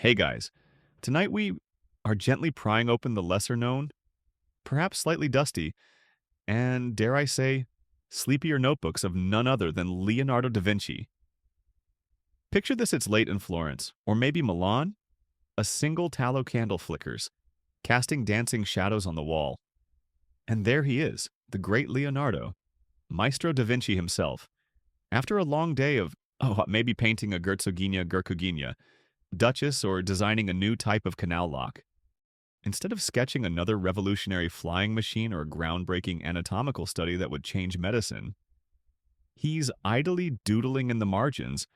Hey guys, tonight we are gently prying open the lesser known, perhaps slightly dusty, and dare I say, sleepier notebooks of none other than Leonardo da Vinci. Picture this: it's late in Florence, or maybe Milan. A single tallow candle flickers, casting dancing shadows on the wall. And there he is, the great Leonardo, Maestro da Vinci himself. After a long day of, maybe painting a Gurkugina, Duchess, or designing a new type of canal lock. Instead of sketching another revolutionary flying machine or a groundbreaking anatomical study that would change medicine, he's idly doodling in the margins,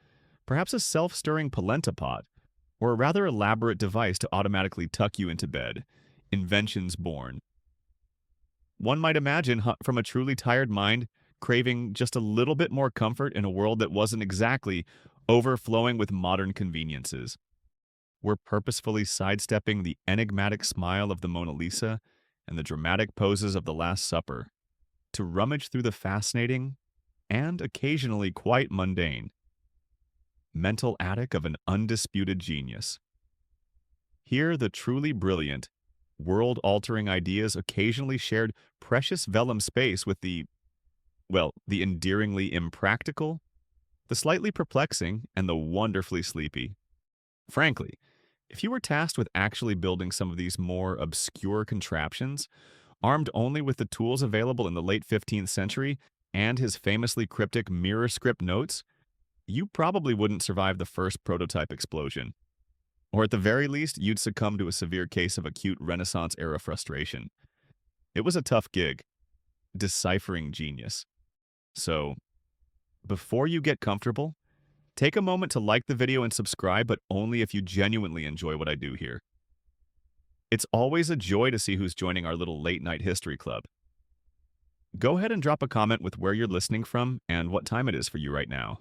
perhaps a self-stirring polenta pot, or a rather elaborate device to automatically tuck you into bed. Inventions born. One might imagine from a truly tired mind craving just a little bit more comfort in a world that wasn't exactly overflowing with modern conveniences. We're purposefully sidestepping the enigmatic smile of the Mona Lisa and the dramatic poses of the Last Supper to rummage through the fascinating and occasionally quite mundane mental attic of an undisputed genius. Here, the truly brilliant, world-altering ideas occasionally shared precious vellum space with the endearingly impractical, the slightly perplexing, and the wonderfully sleepy. Frankly, if you were tasked with actually building some of these more obscure contraptions, armed only with the tools available in the late 15th century and his famously cryptic mirror script notes, you probably wouldn't survive the first prototype explosion. Or at the very least, you'd succumb to a severe case of acute Renaissance-era frustration. It was a tough gig, deciphering genius. So, before you get comfortable, take a moment to like the video and subscribe, but only if you genuinely enjoy what I do here. It's always a joy to see who's joining our little late-night history club. Go ahead and drop a comment with where you're listening from and what time it is for you right now.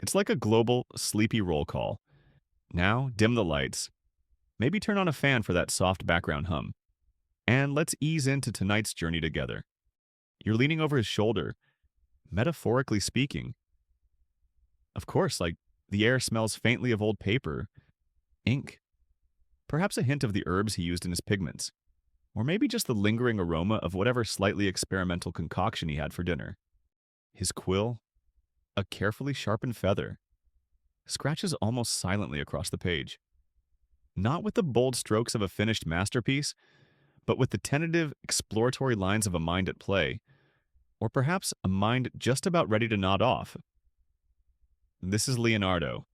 It's like a global, sleepy roll call. Now, dim the lights. Maybe turn on a fan for that soft background hum. And let's ease into tonight's journey together. You're leaning over his shoulder, metaphorically speaking. Of course, like the air smells faintly of old paper, ink, perhaps a hint of the herbs he used in his pigments, or maybe just the lingering aroma of whatever slightly experimental concoction he had for dinner. His quill, a carefully sharpened feather, scratches almost silently across the page. Not with the bold strokes of a finished masterpiece, but with the tentative, exploratory lines of a mind at play, or perhaps a mind just about ready to nod off. This is Leonardo,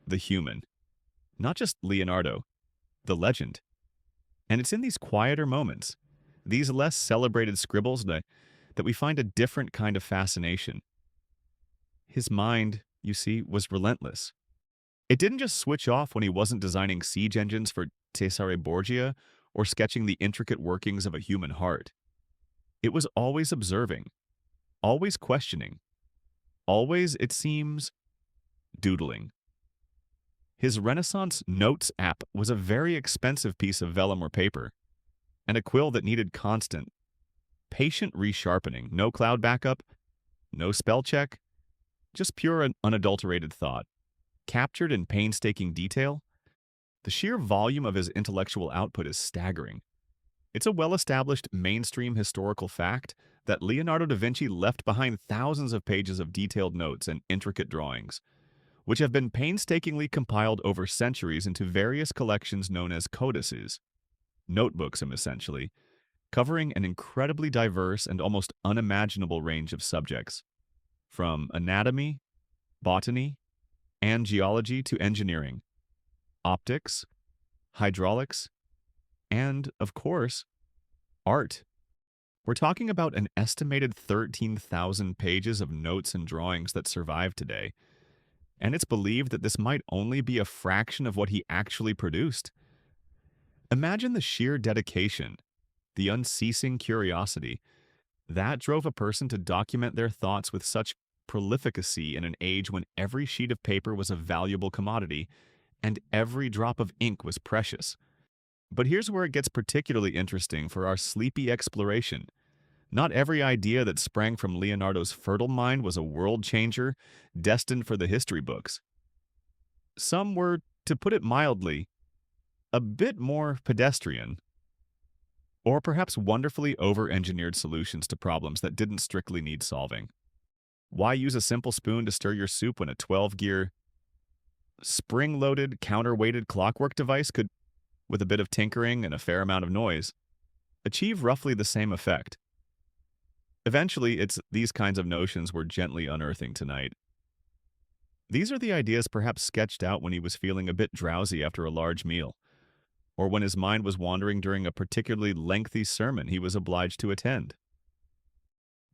the human. Not just Leonardo, the legend. And it's in these quieter moments, these less celebrated scribbles, that we find a different kind of fascination. His mind, you see, was relentless. It didn't just switch off when he wasn't designing siege engines for Cesare Borgia or sketching the intricate workings of a human heart. It was always observing, always questioning, always, it seems, doodling. His Renaissance Notes app was a very expensive piece of vellum or paper, and a quill that needed constant, patient resharpening, no cloud backup, no spell check, just pure and unadulterated thought, captured in painstaking detail. The sheer volume of his intellectual output is staggering. It's a well-established mainstream historical fact that Leonardo da Vinci left behind thousands of pages of detailed notes and intricate drawings, which have been painstakingly compiled over centuries into various collections known as codices, notebooks essentially, covering an incredibly diverse and almost unimaginable range of subjects, from anatomy, botany, and geology to engineering, optics, hydraulics, and, of course, art. We're talking about an estimated 13,000 pages of notes and drawings that survive today, and it's believed that this might only be a fraction of what he actually produced. Imagine the sheer dedication, the unceasing curiosity, that drove a person to document their thoughts with such prolificacy in an age when every sheet of paper was a valuable commodity and every drop of ink was precious. But here's where it gets particularly interesting for our sleepy exploration. Not every idea that sprang from Leonardo's fertile mind was a world changer, destined for the history books. Some were, to put it mildly, a bit more pedestrian, or perhaps wonderfully over-engineered solutions to problems that didn't strictly need solving. Why use a simple spoon to stir your soup when a 12-gear, spring-loaded, counterweighted clockwork device could, with a bit of tinkering and a fair amount of noise, achieve roughly the same effect? Eventually, it's these kinds of notions we're gently unearthing tonight. These are the ideas perhaps sketched out when he was feeling a bit drowsy after a large meal, or when his mind was wandering during a particularly lengthy sermon he was obliged to attend.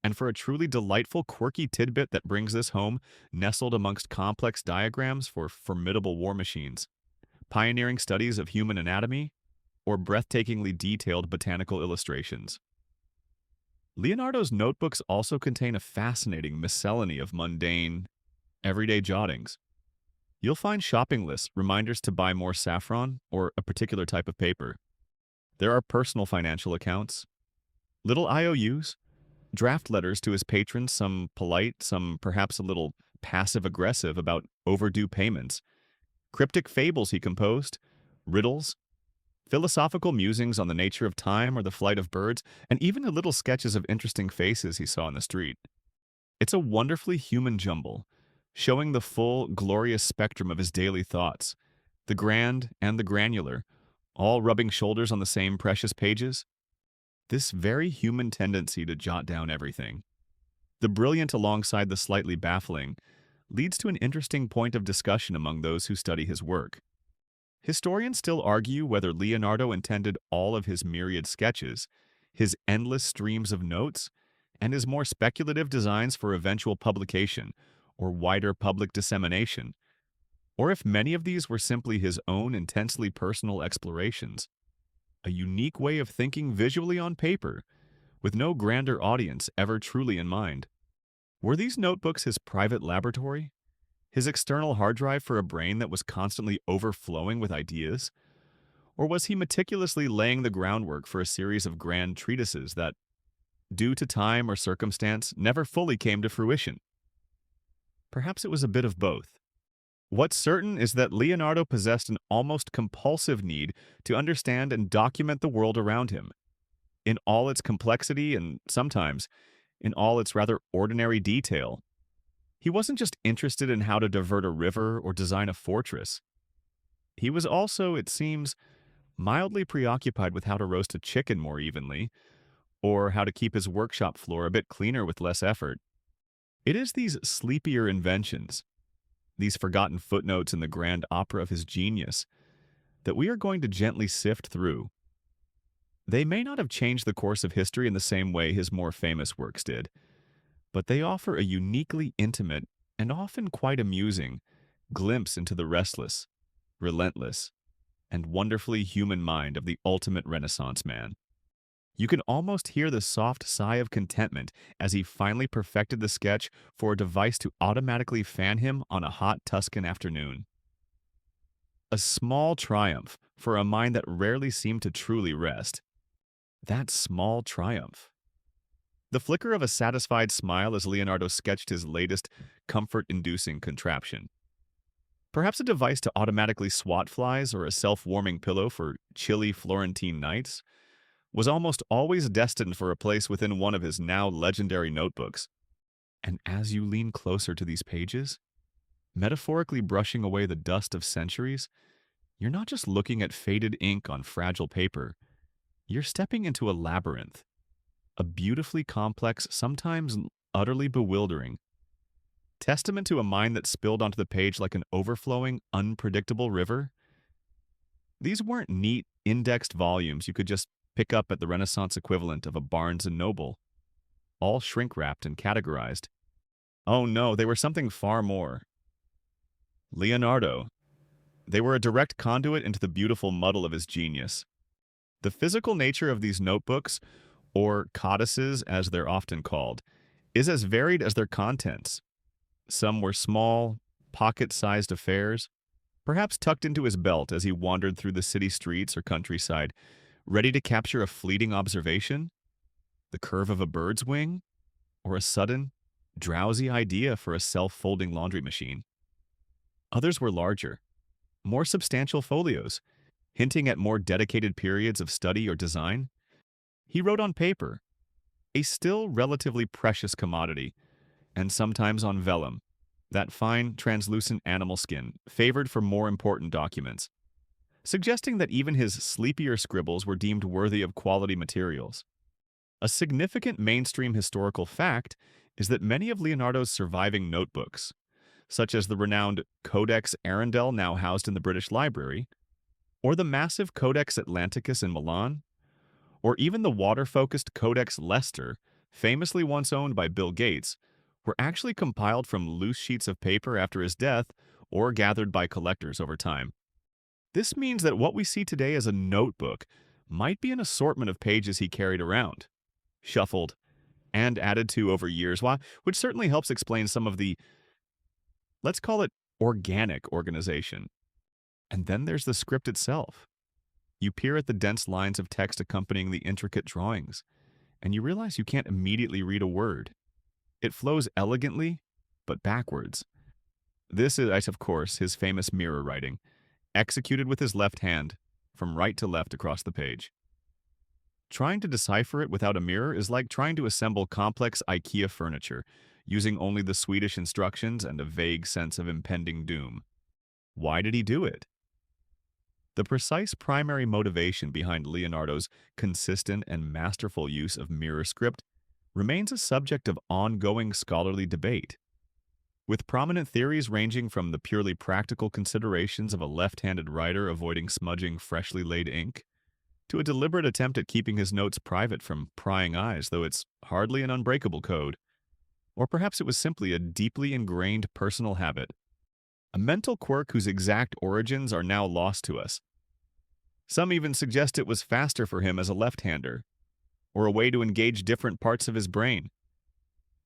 And for a truly delightful, quirky tidbit that brings this home, nestled amongst complex diagrams for formidable war machines, pioneering studies of human anatomy, or breathtakingly detailed botanical illustrations. Leonardo's notebooks also contain a fascinating miscellany of mundane, everyday jottings. You'll find shopping lists, reminders to buy more saffron or a particular type of paper. There are personal financial accounts, little IOUs, draft letters to his patrons, some polite, some perhaps a little passive-aggressive about overdue payments, cryptic fables he composed, riddles, philosophical musings on the nature of time or the flight of birds, and even the little sketches of interesting faces he saw in the street. It's a wonderfully human jumble, showing the full, glorious spectrum of his daily thoughts, the grand and the granular, all rubbing shoulders on the same precious pages. This very human tendency to jot down everything, the brilliant alongside the slightly baffling, leads to an interesting point of discussion among those who study his work. Historians still argue whether Leonardo intended all of his myriad sketches, his endless streams of notes, and his more speculative designs for eventual publication or wider public dissemination, or if many of these were simply his own intensely personal explorations, a unique way of thinking visually on paper, with no grander audience ever truly in mind. Were these notebooks his private laboratory? His external hard drive for a brain that was constantly overflowing with ideas? Or was he meticulously laying the groundwork for a series of grand treatises that, due to time or circumstance, never fully came to fruition? Perhaps it was a bit of both. What's certain is that Leonardo possessed an almost compulsive need to understand and document the world around him, in all its complexity and, sometimes, in all its rather ordinary detail. He wasn't just interested in how to divert a river or design a fortress. He was also, it seems, mildly preoccupied with how to roast a chicken more evenly, or how to keep his workshop floor a bit cleaner with less effort. It is these sleepier inventions, these forgotten footnotes in the grand opera of his genius, that we are going to gently sift through. They may not have changed the course of history in the same way his more famous works did, but they offer a uniquely intimate and often quite amusing glimpse into the restless, relentless, and wonderfully human mind of the ultimate Renaissance man. You can almost hear the soft sigh of contentment as he finally perfected the sketch for a device to automatically fan him on a hot Tuscan afternoon. A small triumph for a mind that rarely seemed to truly rest. That small triumph. The flicker of a satisfied smile as Leonardo sketched his latest comfort-inducing contraption. Perhaps a device to automatically swat flies or a self-warming pillow for chilly Florentine nights, was almost always destined for a place within one of his now legendary notebooks. And as you lean closer to these pages, metaphorically brushing away the dust of centuries, you're not just looking at faded ink on fragile paper. You're stepping into a labyrinth, a beautifully complex, sometimes utterly bewildering, testament to a mind that spilled onto the page like an overflowing, unpredictable river. These weren't neat, indexed volumes you could just pick up at the Renaissance equivalent of a Barnes & Noble, all shrink-wrapped and categorized. Oh no, they were something far more. Leonardo. They were a direct conduit into the beautiful muddle of his genius. The physical nature of these notebooks, or codices as they're often called, is as varied as their contents. Some were small, pocket-sized affairs, perhaps tucked into his belt as he wandered through the city streets or countryside, ready to capture a fleeting observation, the curve of a bird's wing, or a sudden, drowsy idea for a self-folding laundry machine. Others were larger, more substantial folios, hinting at more dedicated periods of study or design. He wrote on paper, a still relatively precious commodity, and sometimes on vellum, that fine, translucent animal skin favored for more important documents, suggesting that even his sleepier scribbles were deemed worthy of quality materials. A significant mainstream historical fact is that many of Leonardo's surviving notebooks, such as the renowned Codex Arundel now housed in the British Library, or the massive Codex Atlanticus in Milan, or even the water-focused Codex Leicester, famously once owned by Bill Gates, were actually compiled from loose sheets of paper after his death or gathered by collectors over time. This means that what we see today as a notebook might be an assortment of pages he carried around, shuffled, and added to over years, which certainly helps explain some of the, let's call it, organic organization. And then there's the script itself. You peer at the dense lines of text accompanying the intricate drawings, and you realize you can't immediately read a word. It flows elegantly, but backwards. This is, of course, his famous mirror writing, executed with his left hand, from right to left across the page. Trying to decipher it without a mirror is like trying to assemble complex IKEA furniture, using only the Swedish instructions and a vague sense of impending doom. Why did he do it? The precise primary motivation behind Leonardo's consistent and masterful use of mirror script remains a subject of ongoing scholarly debate, with prominent theories ranging from the purely practical considerations of a left-handed writer avoiding smudging freshly laid ink, to a deliberate attempt at keeping his notes private from prying eyes, though it's hardly an unbreakable code. Or perhaps it was simply a deeply ingrained personal habit, a mental quirk whose exact origins are now lost to us. Some even suggest it was faster for him as a left-hander, or a way to engage different parts of his brain.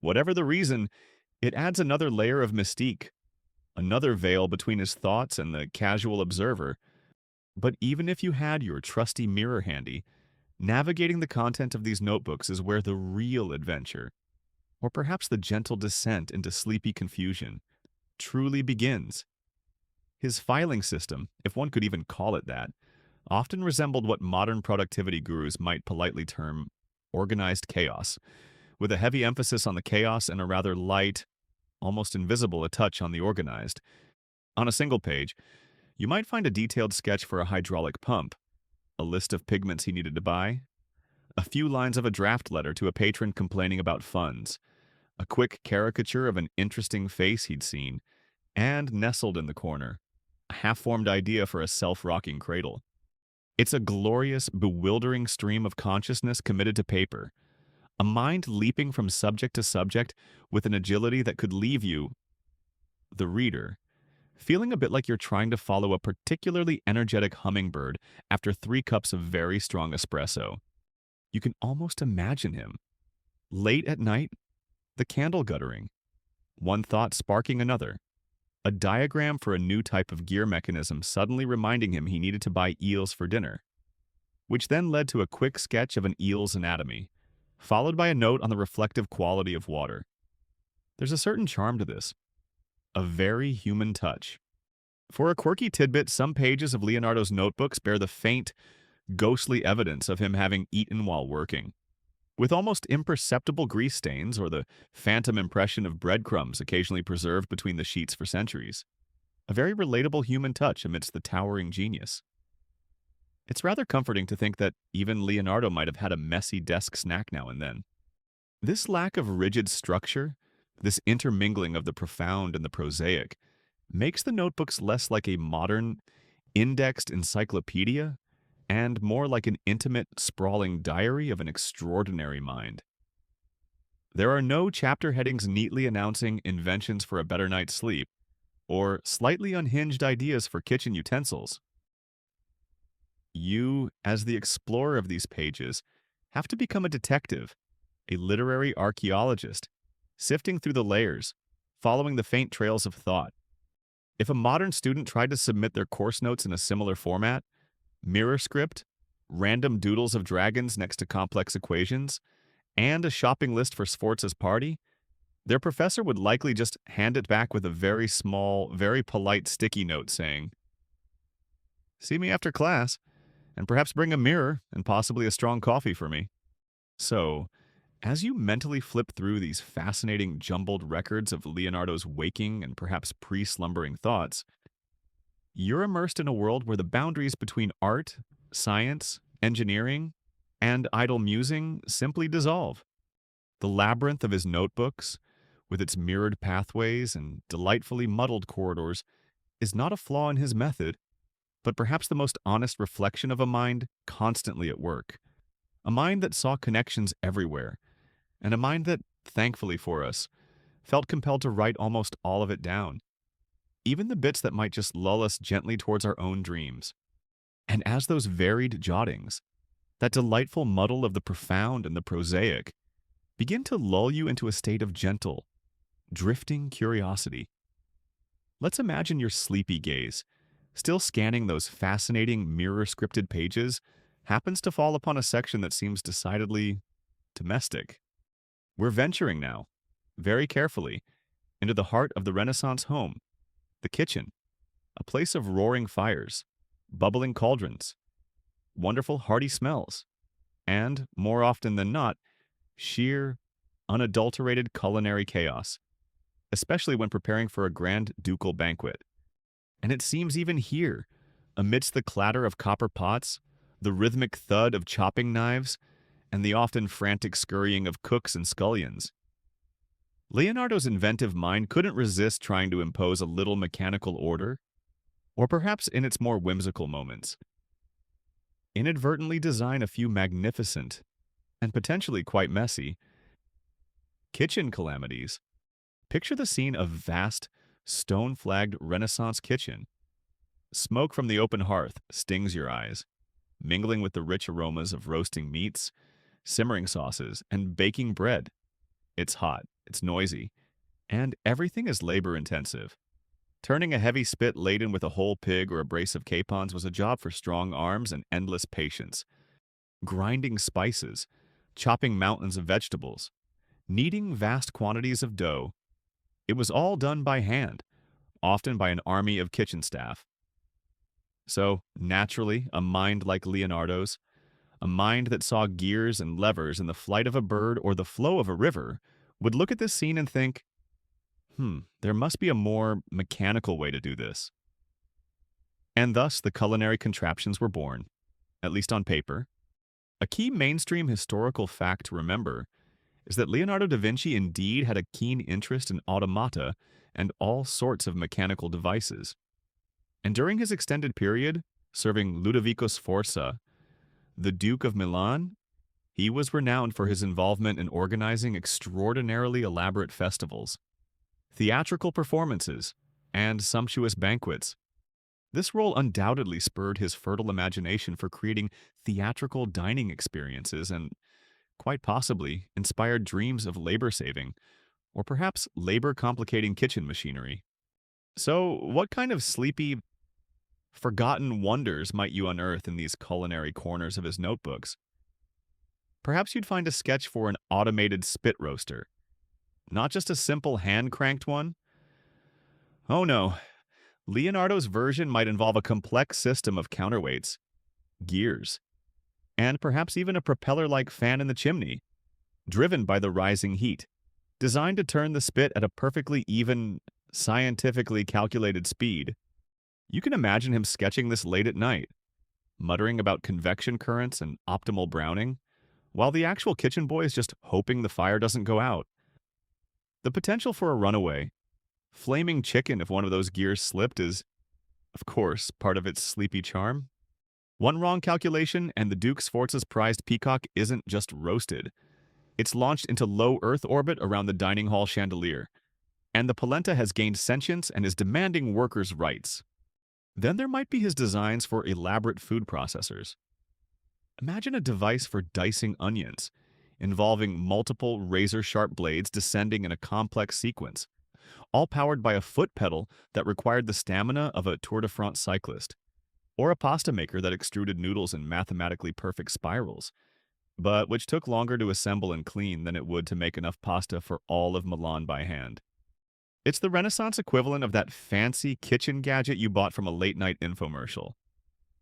Whatever the reason, it adds another layer of mystique, another veil between his thoughts and the casual observer. But even if you had your trusty mirror handy, navigating the content of these notebooks is where the real adventure, or perhaps the gentle descent into sleepy confusion, truly begins. His filing system, if one could even call it that, often resembled what modern productivity gurus might politely term organized chaos, with a heavy emphasis on the chaos and a rather light, almost invisible touch on the organized. On a single page, you might find a detailed sketch for a hydraulic pump, a list of pigments he needed to buy, a few lines of a draft letter to a patron complaining about funds, a quick caricature of an interesting face he'd seen, and nestled in the corner, a half-formed idea for a self-rocking cradle. It's a glorious, bewildering stream of consciousness committed to paper, a mind leaping from subject to subject with an agility that could leave you, the reader, feeling a bit like you're trying to follow a particularly energetic hummingbird after 3 cups of very strong espresso. You can almost imagine him. Late at night, the candle guttering, one thought sparking another, a diagram for a new type of gear mechanism suddenly reminding him he needed to buy eels for dinner, which then led to a quick sketch of an eel's anatomy, followed by a note on the reflective quality of water. There's a certain charm to this, a very human touch. For a quirky tidbit, some pages of Leonardo's notebooks bear the faint, ghostly evidence of him having eaten while working, with almost imperceptible grease stains or the phantom impression of breadcrumbs occasionally preserved between the sheets for centuries. A very relatable human touch amidst the towering genius. It's rather comforting to think that even Leonardo might have had a messy desk snack now and then. This lack of rigid structure, this intermingling of the profound and the prosaic, makes the notebooks less like a modern, indexed encyclopedia and more like an intimate, sprawling diary of an extraordinary mind. There are no chapter headings neatly announcing inventions for a better night's sleep, or slightly unhinged ideas for kitchen utensils. You, as the explorer of these pages, have to become a detective, a literary archaeologist, sifting through the layers, following the faint trails of thought. If a modern student tried to submit their course notes in a similar format, mirror script, random doodles of dragons next to complex equations, and a shopping list for Sforza's party, their professor would likely just hand it back with a very small, very polite sticky note saying, See me after class, and perhaps bring a mirror and possibly a strong coffee for me. So, as you mentally flip through these fascinating jumbled records of Leonardo's waking and perhaps pre slumbering thoughts, you're immersed in a world where the boundaries between art, science, engineering, and idle musing simply dissolve. The labyrinth of his notebooks, with its mirrored pathways and delightfully muddled corridors, is not a flaw in his method, but perhaps the most honest reflection of a mind constantly at work. A mind that saw connections everywhere, and a mind that, thankfully for us, felt compelled to write almost all of it down, even the bits that might just lull us gently towards our own dreams. And as those varied jottings, that delightful muddle of the profound and the prosaic, begin to lull you into a state of gentle, drifting curiosity. Let's imagine your sleepy gaze, still scanning those fascinating mirror-scripted pages, happens to fall upon a section that seems decidedly domestic. We're venturing now, very carefully, into the heart of the Renaissance home, the kitchen, a place of roaring fires, bubbling cauldrons, wonderful hearty smells, and, more often than not, sheer, unadulterated culinary chaos, especially when preparing for a grand ducal banquet. And it seems even here, amidst the clatter of copper pots, the rhythmic thud of chopping knives, and the often frantic scurrying of cooks and scullions, Leonardo's inventive mind couldn't resist trying to impose a little mechanical order, or perhaps in its more whimsical moments, inadvertently design a few magnificent, and potentially quite messy, kitchen calamities. Picture the scene of vast, stone-flagged Renaissance kitchen. Smoke from the open hearth stings your eyes, mingling with the rich aromas of roasting meats, simmering sauces, and baking bread. It's hot, it's noisy, and everything is labor-intensive. Turning a heavy spit laden with a whole pig or a brace of capons was a job for strong arms and endless patience. Grinding spices, chopping mountains of vegetables, kneading vast quantities of dough. It was all done by hand, often by an army of kitchen staff. So, naturally, a mind like Leonardo's, a mind that saw gears and levers in the flight of a bird or the flow of a river, would look at this scene and think, there must be a more mechanical way to do this. And thus the culinary contraptions were born, at least on paper. A key mainstream historical fact to remember is that Leonardo da Vinci indeed had a keen interest in automata and all sorts of mechanical devices. And during his extended period, serving Ludovico Sforza, the Duke of Milan, he was renowned for his involvement in organizing extraordinarily elaborate festivals, theatrical performances, and sumptuous banquets. This role undoubtedly spurred his fertile imagination for creating theatrical dining experiences and, quite possibly, inspired dreams of labor saving, or perhaps labor complicating kitchen machinery. So, what kind of sleepy, forgotten wonders might you unearth in these culinary corners of his notebooks? Perhaps you'd find a sketch for an automated spit roaster, not just a simple hand-cranked one. Oh no, Leonardo's version might involve a complex system of counterweights, gears, and perhaps even a propeller-like fan in the chimney, driven by the rising heat, designed to turn the spit at a perfectly even, scientifically calculated speed. You can imagine him sketching this late at night, muttering about convection currents and optimal browning, while the actual kitchen boy is just hoping the fire doesn't go out. The potential for a runaway, flaming chicken if one of those gears slipped is, of course, part of its sleepy charm. One wrong calculation and the Duke Sforza's prized peacock isn't just roasted. It's launched into low Earth orbit around the dining hall chandelier, and the polenta has gained sentience and is demanding workers' rights. Then there might be his designs for elaborate food processors. Imagine a device for dicing onions, involving multiple razor-sharp blades descending in a complex sequence, all powered by a foot pedal that required the stamina of a Tour de France cyclist, or a pasta maker that extruded noodles in mathematically perfect spirals, but which took longer to assemble and clean than it would to make enough pasta for all of Milan by hand. It's the Renaissance equivalent of that fancy kitchen gadget you bought from a late-night infomercial.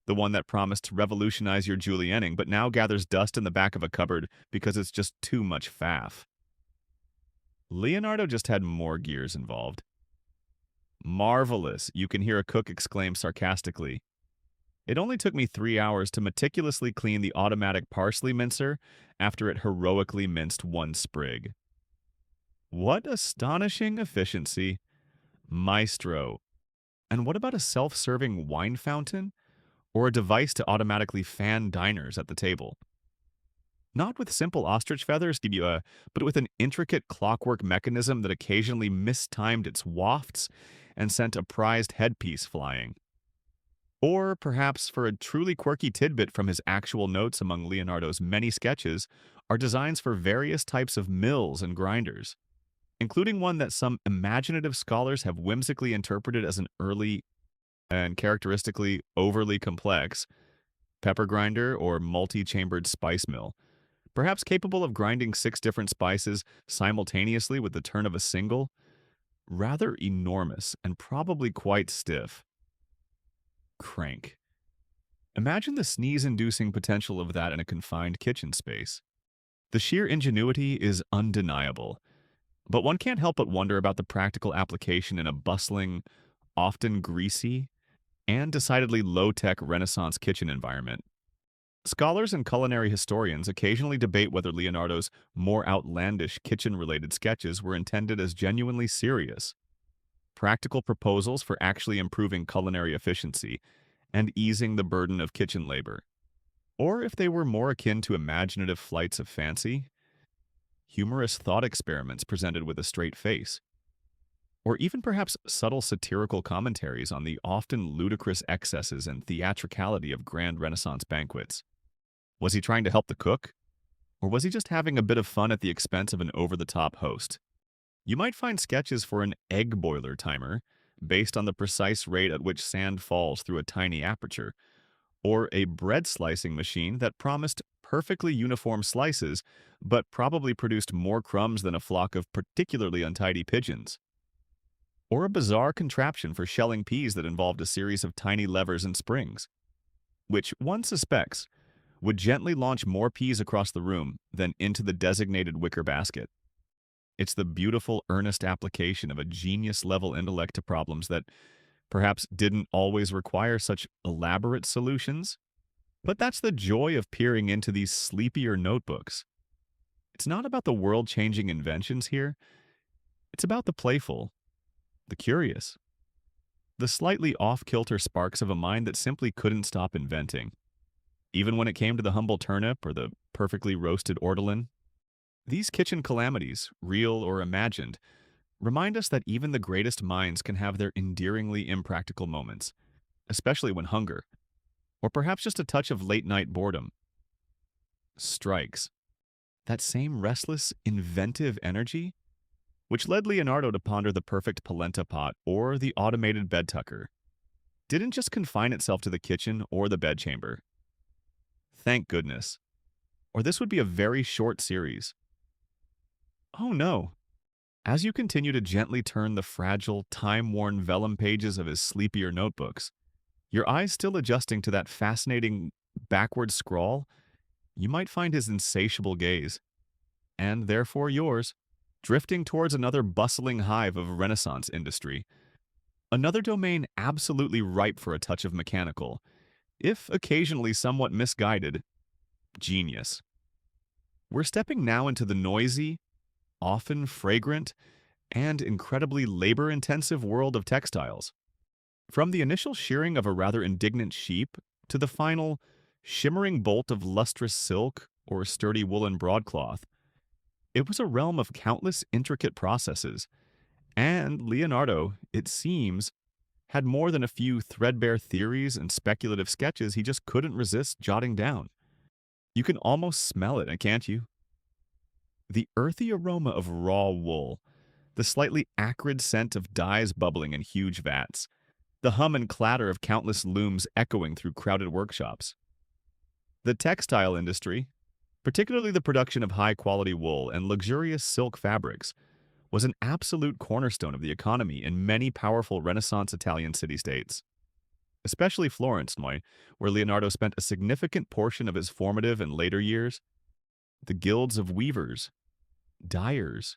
the one that promised to revolutionize your julienning but now gathers dust in the back of a cupboard because it's just too much faff. Leonardo just had more gears involved. Marvelous, you can hear a cook exclaim sarcastically. It only took me 3 hours to meticulously clean the automatic parsley mincer after it heroically minced one sprig. What astonishing efficiency. Maestro. And what about a self-serving wine fountain? Or a device to automatically fan diners at the table? Not with simple ostrich feathers, but with an intricate clockwork mechanism that occasionally mistimed its wafts and sent a prized headpiece flying. Or perhaps for a truly quirky tidbit from his actual notes among Leonardo's many sketches are designs for various types of mills and grinders, including one that some imaginative scholars have whimsically interpreted as an early and characteristically overly complex pepper grinder or multi-chambered spice mill, perhaps capable of grinding 6 different spices simultaneously with the turn of a single. Rather enormous and probably quite stiff. Crank. Imagine the sneeze-inducing potential of that in a confined kitchen space. The sheer ingenuity is undeniable, but one can't help but wonder about the practical application in a bustling, often greasy, and decidedly low-tech Renaissance kitchen environment. Scholars and culinary historians occasionally debate whether Leonardo's more outlandish kitchen-related sketches were intended as genuinely serious, practical proposals for actually improving culinary efficiency and easing the burden of kitchen labor, or if they were more akin to imaginative flights of fancy, humorous thought experiments presented with a straight face, or even perhaps subtle satirical commentaries on the often ludicrous excesses and theatricality of grand Renaissance banquets. Was he trying to help the cook? Or was he just having a bit of fun at the expense of an over-the-top host? You might find sketches for an egg boiler timer, based on the precise rate at which sand falls through a tiny aperture, or a bread slicing machine that promised perfectly uniform slices, but probably produced more crumbs than a flock of particularly untidy pigeons. Or a bizarre contraption for shelling peas that involved a series of tiny levers and springs, which one suspects would gently launch more peas across the room than into the designated wicker basket. It's the beautiful, earnest application of a genius-level intellect to problems that perhaps didn't always require such elaborate solutions. But that's the joy of peering into these Sleepier notebooks. It's not about the world-changing inventions here. It's about the playful, the curious, the slightly off-kilter sparks of a mind that simply couldn't stop inventing. Even when it came to the humble turnip or the perfectly roasted ortolan, these kitchen calamities, real or imagined, remind us that even the greatest minds can have their endearingly impractical moments, especially when hunger, or perhaps just a touch of late-night boredom, strikes. That same restless, inventive energy, which led Leonardo to ponder the perfect polenta pot or the automated bed tucker, didn't just confine itself to the kitchen or the bedchamber. Thank goodness. Or this would be a very short series. Oh no. As you continue to gently turn the fragile, time-worn vellum pages of his Sleepier notebooks, your eyes still adjusting to that fascinating backward scrawl, you might find his insatiable gaze, and therefore yours, drifting towards another bustling hive of Renaissance industry. Another domain absolutely ripe for a touch of mechanical, if occasionally somewhat misguided, genius. We're stepping now into the noisy, often fragrant, and incredibly labor-intensive world of textiles. From the initial shearing of a rather indignant sheep to the final shimmering bolt of lustrous silk or sturdy woolen broadcloth, it was a realm of countless intricate processes, and Leonardo, it seems, had more than a few threadbare theories and speculative sketches he just couldn't resist jotting down. You can almost smell it, can't you? The earthy aroma of raw wool, the slightly acrid scent of dyes bubbling in huge vats, the hum and clatter of countless looms echoing through crowded workshops. The textile industry, particularly the production of high-quality wool and luxurious silk fabrics, was an absolute cornerstone of the economy in many powerful Renaissance Italian city-states. especially Florence, where Leonardo spent a significant portion of his formative and later years. The guilds of weavers, dyers,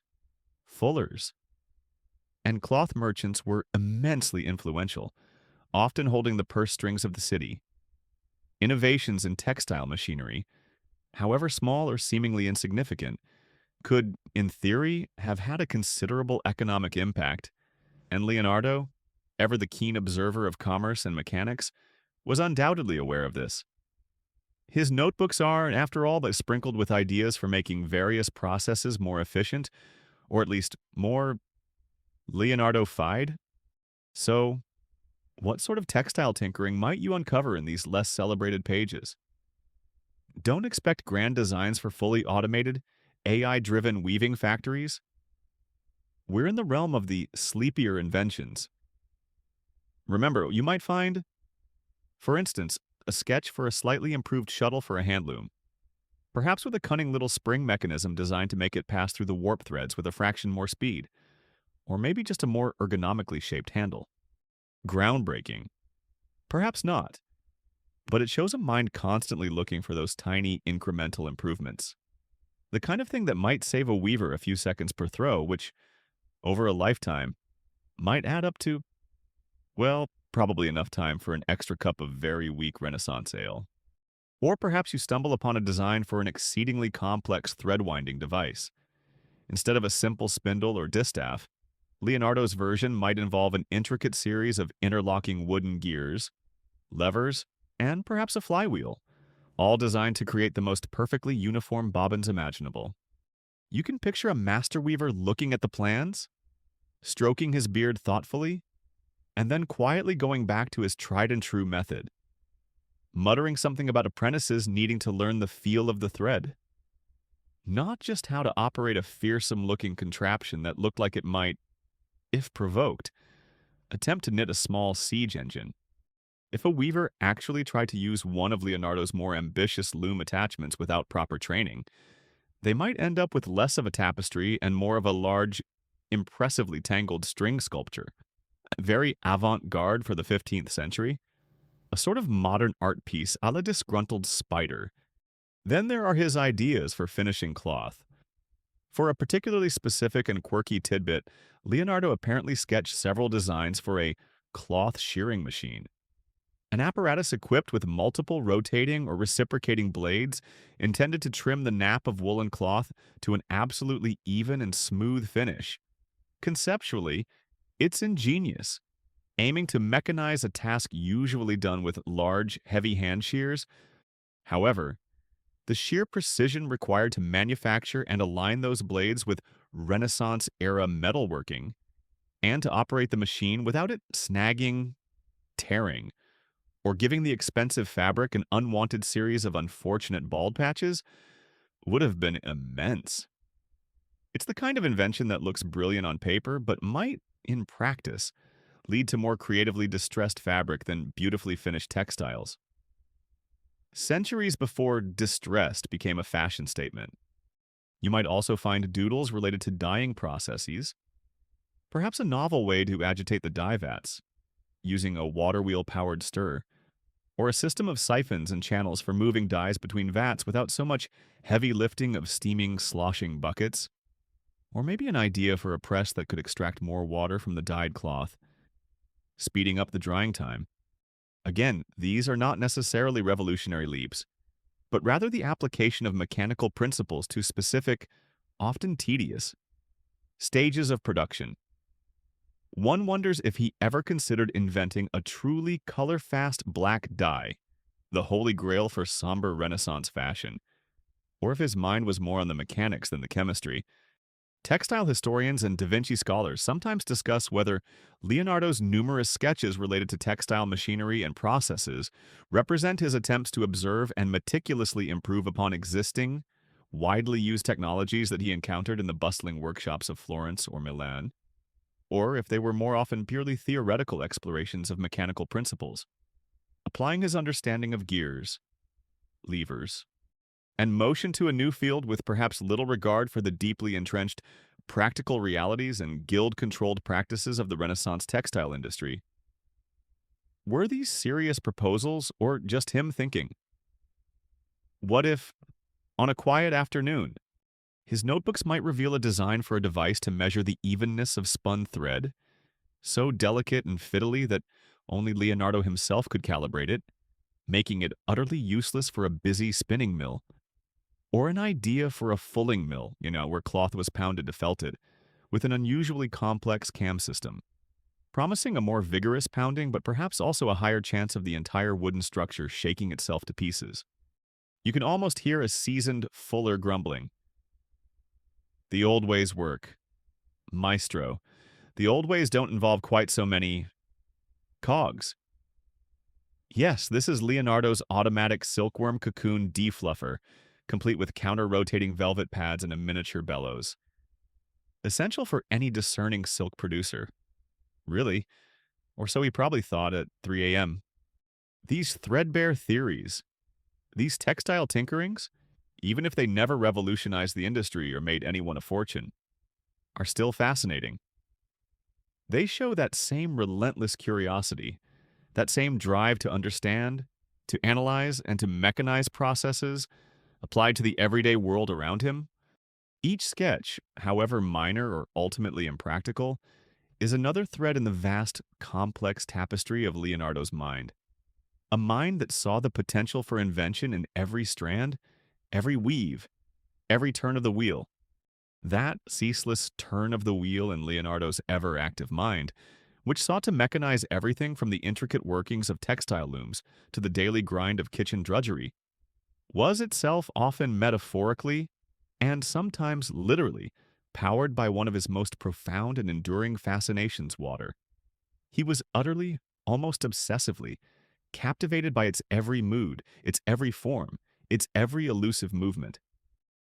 fullers, and cloth merchants were immensely influential, often holding the purse strings of the city. Innovations in textile machinery, however small or seemingly insignificant, could, in theory, have had a considerable economic impact, and Leonardo, ever the keen observer of commerce and mechanics, was undoubtedly aware of this. His notebooks are, after all, but sprinkled with ideas for making various processes more efficient, or at least more Leonardo-fied. So, what sort of textile tinkering might you uncover in these less celebrated pages? Don't expect grand designs for fully automated, AI-driven weaving factories. We're in the realm of the sleepier inventions. Remember, you might find, for instance, a sketch for a slightly improved shuttle for a handloom, perhaps with a cunning little spring mechanism designed to make it pass through the warp threads with a fraction more speed, or maybe just a more ergonomically shaped handle. Groundbreaking? Perhaps not, but it shows a mind constantly looking for those tiny incremental improvements. The kind of thing that might save a weaver a few seconds per throw, which, over a lifetime, might add up to, well, probably enough time for an extra cup of very weak Renaissance ale. Or perhaps you stumble upon a design for an exceedingly complex thread-winding device. Instead of a simple spindle or distaff, Leonardo's version might involve an intricate series of interlocking wooden gears, levers, and perhaps a flywheel, all designed to create the most perfectly uniform bobbins imaginable. You can picture a master weaver looking at the plans, stroking his beard thoughtfully, and then quietly going back to his tried-and-true method, muttering something about apprentices needing to learn the feel of the thread. Not just how to operate a fearsome-looking contraption that looked like it might, if provoked, attempt to knit a small siege engine. If a weaver actually tried to use one of Leonardo's more ambitious loom attachments without proper training, they might end up with less of a tapestry and more of a large, impressively tangled string sculpture. Very avant-garde for the 15th century, a sort of modern art piece a la disgruntled spider. Then there are his ideas for finishing cloth. For a particularly specific and quirky tidbit, Leonardo apparently sketched several designs for a cloth shearing machine, an apparatus equipped with multiple rotating or reciprocating blades intended to trim the nap of woolen cloth to an absolutely even and smooth finish. Conceptually, it's ingenious, aiming to mechanize a task usually done with large, heavy hand shears. However, the sheer precision required to manufacture and align those blades with Renaissance-era metalworking, and to operate the machine without it snagging, tearing, or giving the expensive fabric an unwanted series of unfortunate bald patches, would have been immense. It's the kind of invention that looks brilliant on paper, but might, in practice, lead to more creatively distressed fabric than beautifully finished textiles. Centuries before distressed became a fashion statement, you might also find doodles related to dyeing processes, perhaps a novel way to agitate the dye vats, using a water wheel-powered stir, or a system of siphons and channels for moving dyes between vats without so much heavy lifting of steaming, sloshing buckets, or maybe an idea for a press that could extract more water from the dyed cloth, speeding up the drying time. Again, these are not necessarily revolutionary leaps, but rather the application of mechanical principles to specific, often tedious, stages of production. One wonders if he ever considered inventing a truly color-fast black dye, the holy grail for somber Renaissance fashion, or if his mind was more on the mechanics than the chemistry. Textile historians and Da Vinci scholars sometimes discuss whether Leonardo's numerous sketches related to textile machinery and processes represent his attempts to observe and meticulously improve upon existing, widely used technologies that he encountered in the bustling workshops of Florence or Milan, or if they were more often purely theoretical explorations of mechanical principles, applying his understanding of gears, levers, and motion to a new field with perhaps little regard for the deeply entrenched practical realities and guild-controlled practices of the Renaissance textile industry. Were these serious proposals or just him thinking? What if, on a quiet afternoon, his notebooks might reveal a design for a device to measure the evenness of spun thread, so delicate and fiddly that only Leonardo himself could calibrate it, making it utterly useless for a busy spinning mill? Or an idea for a fulling mill, where cloth was pounded to felted, with an unusually complex cam system, promising a more vigorous pounding but perhaps also a higher chance of the entire wooden structure shaking itself to pieces. You can almost hear a seasoned fuller grumbling. The old ways work. Maestro. The old ways don't involve quite so many cogs. Yes, this is Leonardo's automatic silkworm cocoon defluffer, complete with counter-rotating velvet pads and a miniature bellows. Essential for any discerning silk producer. Really, or so he probably thought at 3 a.m. These threadbare theories, these textile tinkerings, even if they never revolutionized the industry or made anyone a fortune, are still fascinating. They show that same relentless curiosity, that same drive to understand, to analyze, and to mechanize processes applied to the everyday world around him. Each sketch, however minor or ultimately impractical, is another thread in the vast, complex tapestry of Leonardo's mind. A mind that saw the potential for invention in every strand, every weave, every turn of the wheel. That ceaseless turn of the wheel in Leonardo's ever-active mind, which sought to mechanize everything from the intricate workings of textile looms to the daily grind of kitchen drudgery, was itself often metaphorically, and sometimes literally, powered by one of his most profound and enduring fascinations, water. He was utterly, almost obsessively, captivated by its every mood, its every form, its every elusive movement.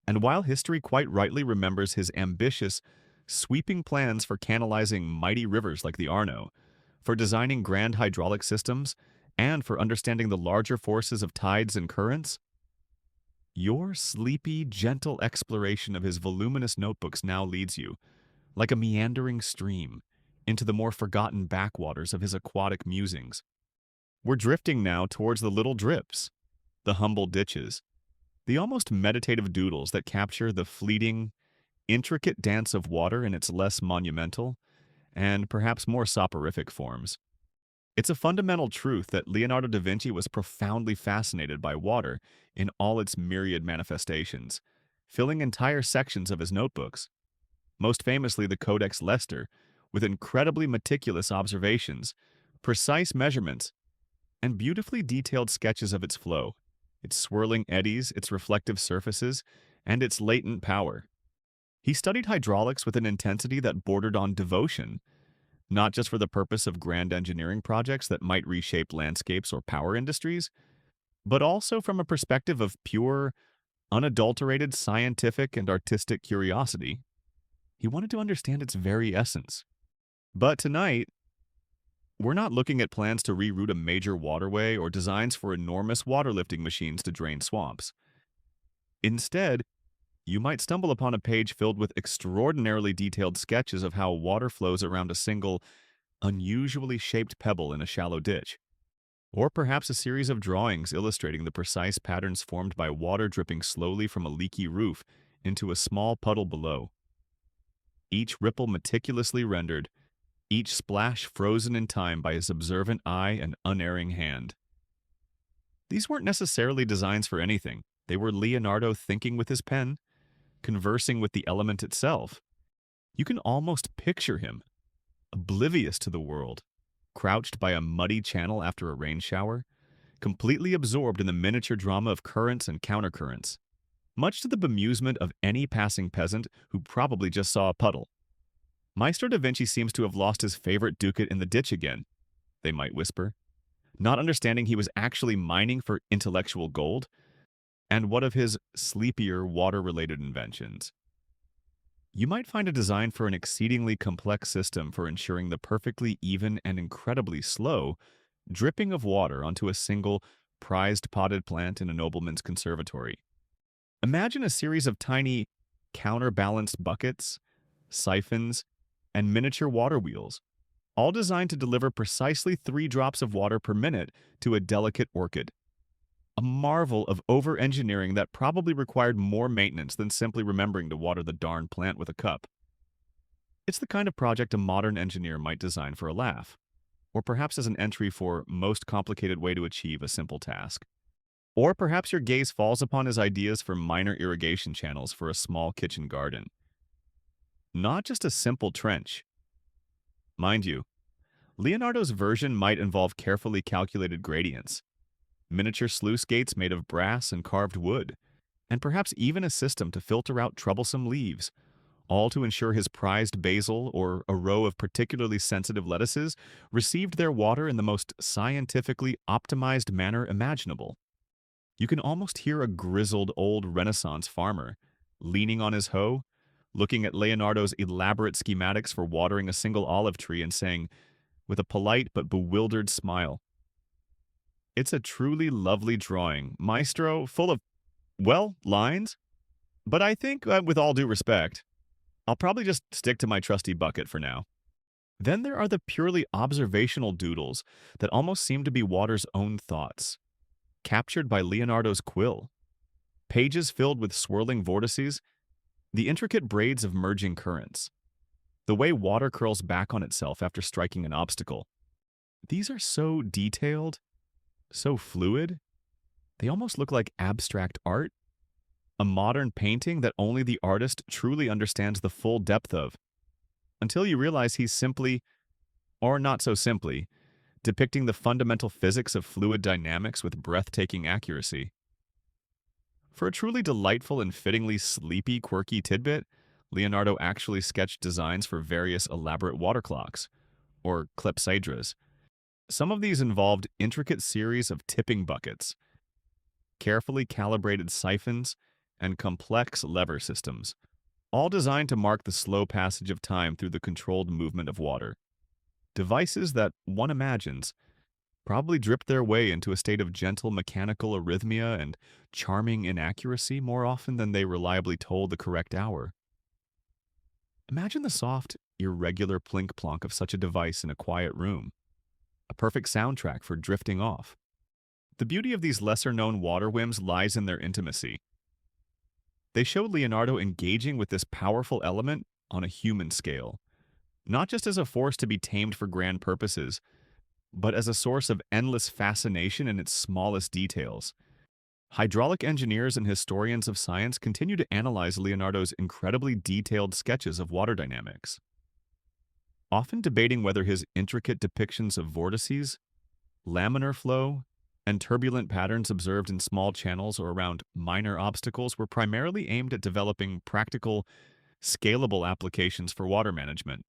And while history quite rightly remembers his ambitious, sweeping plans for canalizing mighty rivers like the Arno, for designing grand hydraulic systems, and for understanding the larger forces of tides and currents, your sleepy, gentle exploration of his voluminous notebooks now leads you, like a meandering stream, into the more forgotten backwaters of his aquatic musings. We're drifting now towards the little drips, the humble ditches, the almost meditative doodles that capture the fleeting, intricate dance of water in its less monumental and perhaps more soporific forms. It's a fundamental truth that Leonardo da Vinci was profoundly fascinated by water in all its myriad manifestations, filling entire sections of his notebooks, most famously the Codex Leicester, with incredibly meticulous observations, precise measurements, and beautifully detailed sketches of its flow, its swirling eddies, its reflective surfaces, and its latent power. He studied hydraulics with an intensity that bordered on devotion, not just for the purpose of grand engineering projects that might reshape landscapes or power industries, but also from a perspective of pure, unadulterated scientific and artistic curiosity. He wanted to understand its very essence. But tonight, we're not looking at plans to reroute a major waterway or designs for enormous waterlifting machines to drain swamps. Instead, you might stumble upon a page filled with extraordinarily detailed sketches of how water flows around a single, unusually shaped pebble in a shallow ditch. Or perhaps a series of drawings illustrating the precise patterns formed by water dripping slowly from a leaky roof into a small puddle below. Each ripple meticulously rendered, each splash frozen in time by his observant eye and unerring hand. These weren't necessarily designs for anything. They were Leonardo thinking with his pen, conversing with the element itself. You can almost picture him, oblivious to the world, crouched by a muddy channel after a rain shower, completely absorbed in the miniature drama of currents and countercurrents, much to the bemusement of any passing peasant who probably just saw a puddle. Maestro da Vinci seems to have lost his favorite ducat in the ditch again, they might whisper, not understanding he was actually mining for intellectual gold. And what of his sleepier water-related inventions? You might find a design for an exceedingly complex system for ensuring the perfectly even and incredibly slow dripping of water onto a single, prized potted plant in a nobleman's conservatory. Imagine a series of tiny, counterbalanced buckets, siphons, and miniature water wheels, all designed to deliver precisely 3 drops of water per minute to a delicate orchid. A marvel of over-engineering that probably required more maintenance than simply remembering to water the darn plant with a cup. It's the kind of project a modern engineer might design for a laugh, or perhaps as an entry for most complicated way to achieve a simple task. Or perhaps your gaze falls upon his ideas for minor irrigation channels for a small kitchen garden. Not just a simple trench. Mind you, Leonardo's version might involve carefully calculated gradients, miniature sluice gates made of brass and carved wood, and perhaps even a system to filter out troublesome leaves, all to ensure his prized basil or a row of particularly sensitive lettuces received their water in the most scientifically optimized manner imaginable. You can almost hear a grizzled old Renaissance farmer, leaning on his hoe, looking at Leonardo's elaborate schematics for watering a single olive tree and saying, with a polite but bewildered smile, "It's a truly lovely drawing, maestro, full of, well, lines, but I think, with all due respect, I'll probably just stick to my trusty bucket for now." Then there are the purely observational doodles that almost seem to be water's own thoughts, captured by Leonardo's quill. Pages filled with swirling vortices, the intricate braids of merging currents, the way water curls back on itself after striking an obstacle. These are so detailed, so fluid, they almost look like abstract art, a modern painting that only the artist truly understands the full depth of, until you realize he's simply, or not so simply, depicting the fundamental physics of fluid dynamics with breathtaking accuracy. For a truly delightful and fittingly sleepy, quirky tidbit, Leonardo actually sketched designs for various elaborate water clocks, or clepsydras. Some of these involved intricate series of tipping buckets, carefully calibrated siphons, and complex lever systems, all designed to mark the slow passage of time through the controlled movement of water. Devices that, one imagines, probably dripped their way into a state of gentle mechanical arrhythmia and charming inaccuracy more often than they reliably told the correct hour. Imagine the soft, irregular plink-plonk of such a device in a quiet room, a perfect soundtrack for drifting off. The beauty of these lesser-known water whims lies in their intimacy. They show Leonardo engaging with this powerful element on a human scale, not just as a force to be tamed for grand purposes, but as a source of endless fascination in its smallest details. Hydraulic engineers and historians of science continue to analyze Leonardo's incredibly detailed sketches of water dynamics, often debating whether his intricate depictions of vortices, laminar flow, and turbulent patterns observed in small channels or around minor obstacles were primarily aimed at developing practical, scalable applications for water management,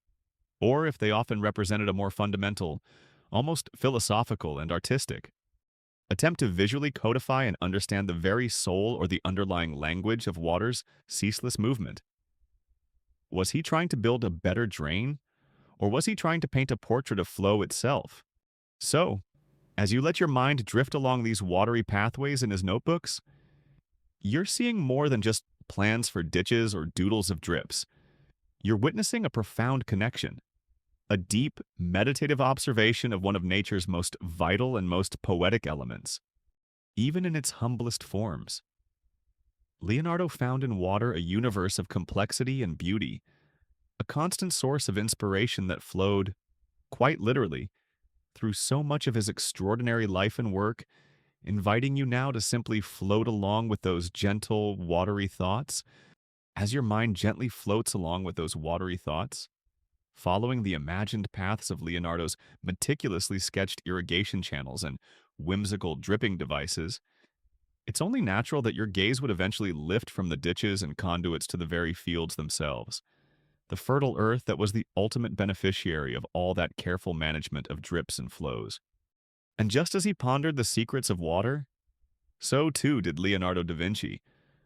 or if they often represented a more fundamental, almost philosophical and artistic attempt to visually codify and understand the very soul or the underlying language of water's ceaseless movement. Was he trying to build a better drain, or was he trying to paint a portrait of flow itself? So, as you let your mind drift along these watery pathways in his notebooks, you're seeing more than just plans for ditches or doodles of drips. You're witnessing a profound connection, a deep, meditative observation of one of nature's most vital and most poetic elements, even in its humblest forms. Leonardo found in water a universe of complexity and beauty, a constant source of inspiration that flowed, quite literally, through so much of his extraordinary life and work, inviting you now to simply float along with those gentle, watery thoughts. As your mind gently floats along with those watery thoughts, following the imagined paths of Leonardo's meticulously sketched irrigation channels and whimsical dripping devices, it's only natural that your gaze would eventually lift from the ditches and conduits to the very fields themselves, the fertile earth that was the ultimate beneficiary of all that careful management of drips and flows. And just as he pondered the secrets of water, so too did Leonardo da Vinci,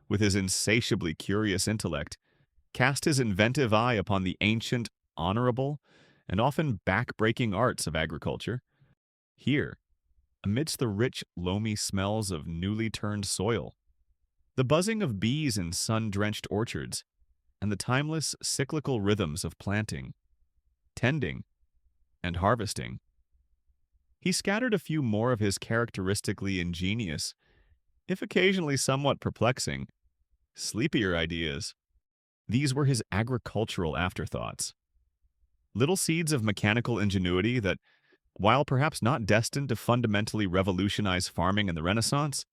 with his insatiably curious intellect, cast his inventive eye upon the ancient, honorable, and often back-breaking arts of agriculture. Here, amidst the rich, loamy smells of newly turned soil, the buzzing of bees in sun-drenched orchards, and the timeless, cyclical rhythms of planting, tending, and harvesting. He scattered a few more of his characteristically ingenious, if occasionally somewhat perplexing, sleepier ideas. These were his agricultural afterthoughts. Little seeds of mechanical ingenuity that, while perhaps not destined to fundamentally revolutionize farming in the Renaissance,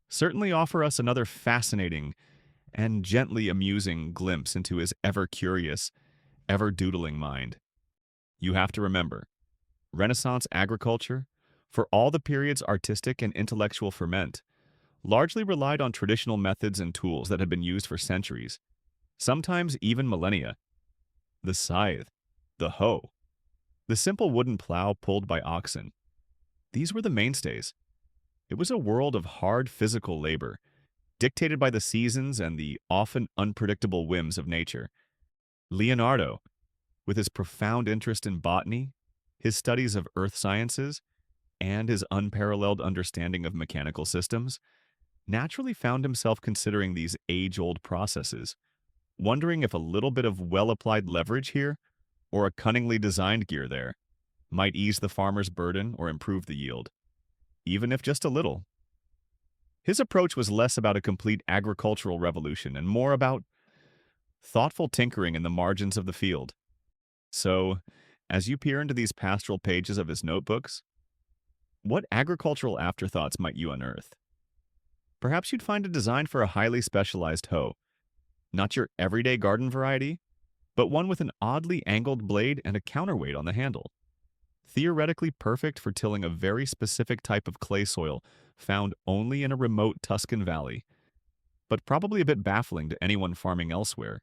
certainly offer us another fascinating and gently amusing glimpse into his ever-curious, ever-doodling mind. You have to remember, Renaissance agriculture, for all the period's artistic and intellectual ferment, largely relied on traditional methods and tools that had been used for centuries, sometimes even millennia. The scythe, the hoe, the simple wooden plow pulled by oxen. These were the mainstays. It was a world of hard physical labor, dictated by the seasons and the often unpredictable whims of nature. Leonardo, with his profound interest in botany, his studies of earth sciences, and his unparalleled understanding of mechanical systems, naturally found himself considering these age-old processes, wondering if a little bit of well-applied leverage here, or a cunningly designed gear there, might ease the farmer's burden or improve the yield, even if just a little. His approach was less about a complete agricultural revolution and more about thoughtful tinkering in the margins of the field. So, as you peer into these pastoral pages of his notebooks, what agricultural afterthoughts might you unearth? Perhaps you'd find a design for a highly specialized hoe, not your everyday garden variety, but one with an oddly angled blade and a counterweight on the handle. Theoretically perfect for tilling a very specific type of clay soil found only in a remote Tuscan valley, but probably a bit baffling to anyone farming elsewhere.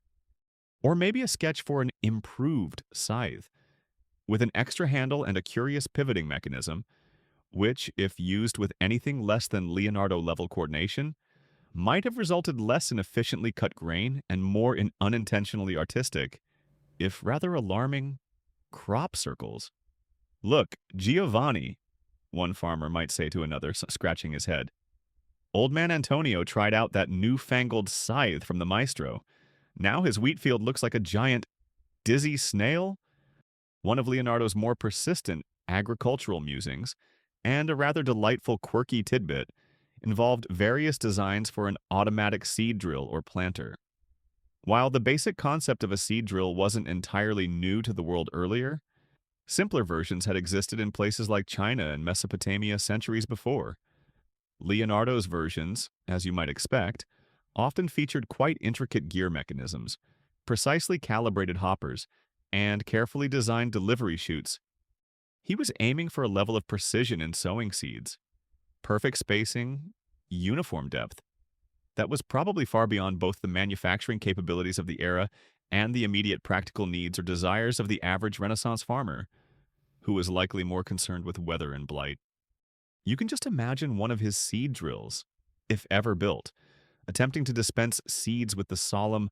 Or maybe a sketch for an improved scythe, with an extra handle and a curious pivoting mechanism, which, if used with anything less than Leonardo-level coordination, might have resulted less in efficiently cut grain and more in unintentionally artistic, if rather alarming, crop circles. "Look, Giovanni," one farmer might say to another, scratching his head. "Old man Antonio tried out that newfangled scythe from the maestro. Now his wheat field looks like a giant dizzy snail." One of Leonardo's more persistent agricultural musings, and a rather delightful quirky tidbit, involved various designs for an automatic seed drill or planter. While the basic concept of a seed drill wasn't entirely new to the world earlier, simpler versions had existed in places like China and Mesopotamia centuries before. Leonardo's versions, as you might expect, often featured quite intricate gear mechanisms, precisely calibrated hoppers, and carefully designed delivery chutes. He was aiming for a level of precision in sowing seeds, perfect spacing, uniform depth, that was probably far beyond both the manufacturing capabilities of the era and the immediate practical needs or desires of the average Renaissance farmer, who was likely more concerned with weather and blight. You can just imagine one of his seed drills, if ever built, attempting to dispense seeds with the solemn,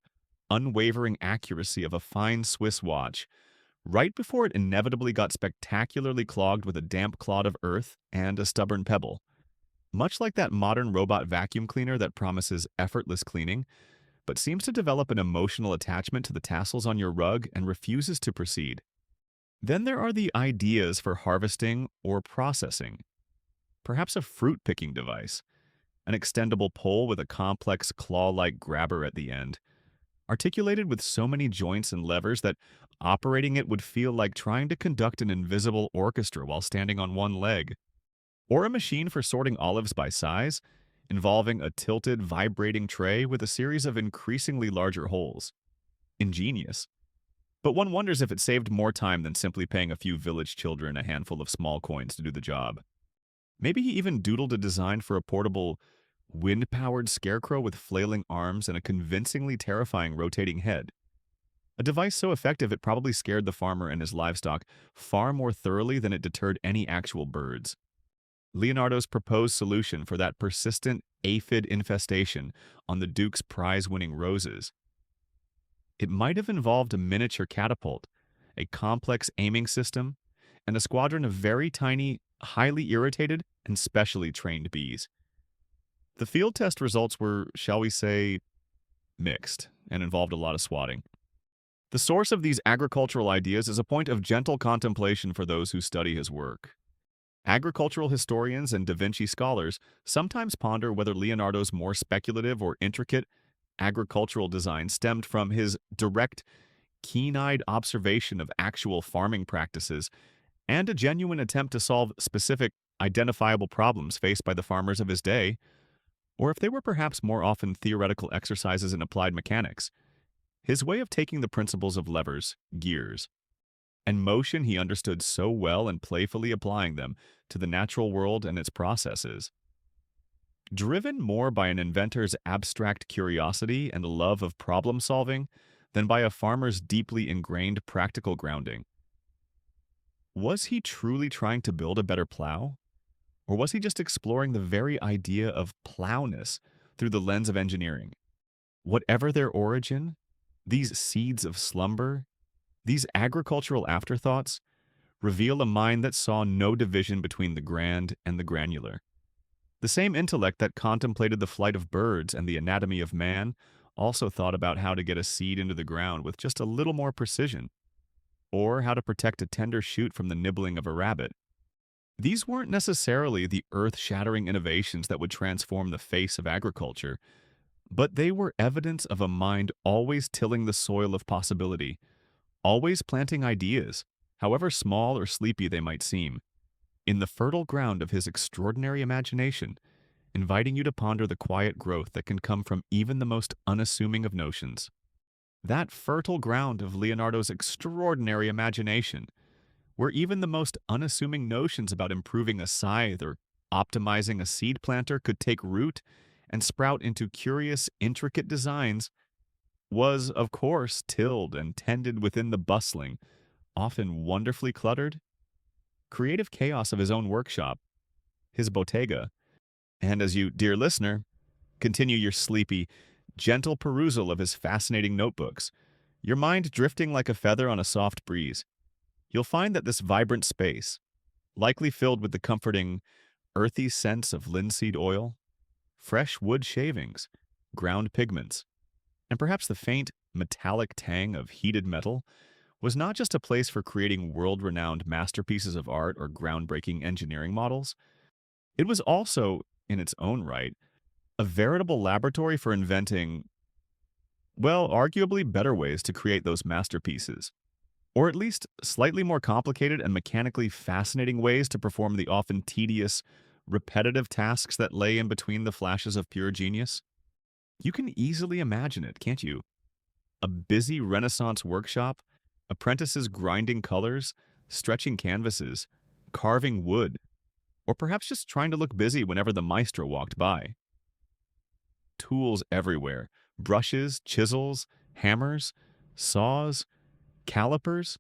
unwavering accuracy of a fine Swiss watch, right before it inevitably got spectacularly clogged with a damp clod of earth and a stubborn pebble. Much like that modern robot vacuum cleaner that promises effortless cleaning, but seems to develop an emotional attachment to the tassels on your rug and refuses to proceed. Then there are the ideas for harvesting or processing. Perhaps a fruit-picking device, an extendable pole with a complex claw-like grabber at the end, articulated with so many joints and levers that operating it would feel like trying to conduct an invisible orchestra while standing on one leg. Or a machine for sorting olives by size, involving a tilted, vibrating tray with a series of increasingly larger holes. Ingenious. But one wonders if it saved more time than simply paying a few village children a handful of small coins to do the job. Maybe he even doodled a design for a portable, wind-powered scarecrow with flailing arms and a convincingly terrifying rotating head. A device so effective it probably scared the farmer and his livestock far more thoroughly than it deterred any actual birds. Leonardo's proposed solution for that persistent aphid infestation on the Duke's prize-winning roses. It might have involved a miniature catapult, a complex aiming system, and a squadron of very tiny, highly irritated, and specially trained bees. The field test results were, shall we say, mixed, and involved a lot of swatting. The source of these agricultural ideas is a point of gentle contemplation for those who study his work. Agricultural historians and Da Vinci scholars sometimes ponder whether Leonardo's more speculative or intricate agricultural design stemmed from his direct, keen-eyed observation of actual farming practices and a genuine attempt to solve specific, identifiable problems faced by the farmers of his day, or if they were perhaps more often theoretical exercises in applied mechanics. His way of taking the principles of levers, gears, and motion he understood so well and playfully applying them to the natural world and its processes. Driven more by an inventor's abstract curiosity and love of problem solving than by a farmer's deeply ingrained practical grounding. Was he truly trying to build a better plow? Or was he just exploring the very idea of plowness through the lens of engineering? Whatever their origin, these seeds of slumber, these agricultural afterthoughts, reveal a mind that saw no division between the grand and the granular. The same intellect that contemplated the flight of birds and the anatomy of man also thought about how to get a seed into the ground with just a little more precision, or how to protect a tender shoot from the nibbling of a rabbit. These weren't necessarily the earth-shattering innovations that would transform the face of agriculture, but they were evidence of a mind always tilling the soil of possibility, always planting ideas, however small or sleepy they might seem, in the fertile ground of his extraordinary imagination, inviting you to ponder the quiet growth that can come from even the most unassuming of notions. That fertile ground of Leonardo's extraordinary imagination, where even the most unassuming notions about improving a scythe or optimizing a seed planter could take root and sprout into curious, intricate designs, was, of course, tilled and tended within the bustling, often wonderfully cluttered, creative chaos of his own workshop, his bottega. And as you, dear listener, continue your sleepy, gentle perusal of his fascinating notebooks, your mind drifting like a feather on a soft breeze, you'll find that this vibrant space, likely filled with the comforting, earthy scents of linseed oil, fresh wood shavings, ground pigments, and perhaps the faint, metallic tang of heated metal, was not just a place for creating world-renowned masterpieces of art or groundbreaking engineering models. It was also, in its own right, a veritable laboratory for inventing, well, arguably better ways to create those masterpieces, or at least slightly more complicated and mechanically fascinating ways to perform the often tedious, repetitive tasks that lay in between the flashes of pure genius. You can easily imagine it, can't you? A busy Renaissance workshop, apprentices grinding colors, stretching canvases, carving wood, or perhaps just trying to look busy whenever the maestro walked by. Tools everywhere, brushes, chisels, hammers, saws, calipers,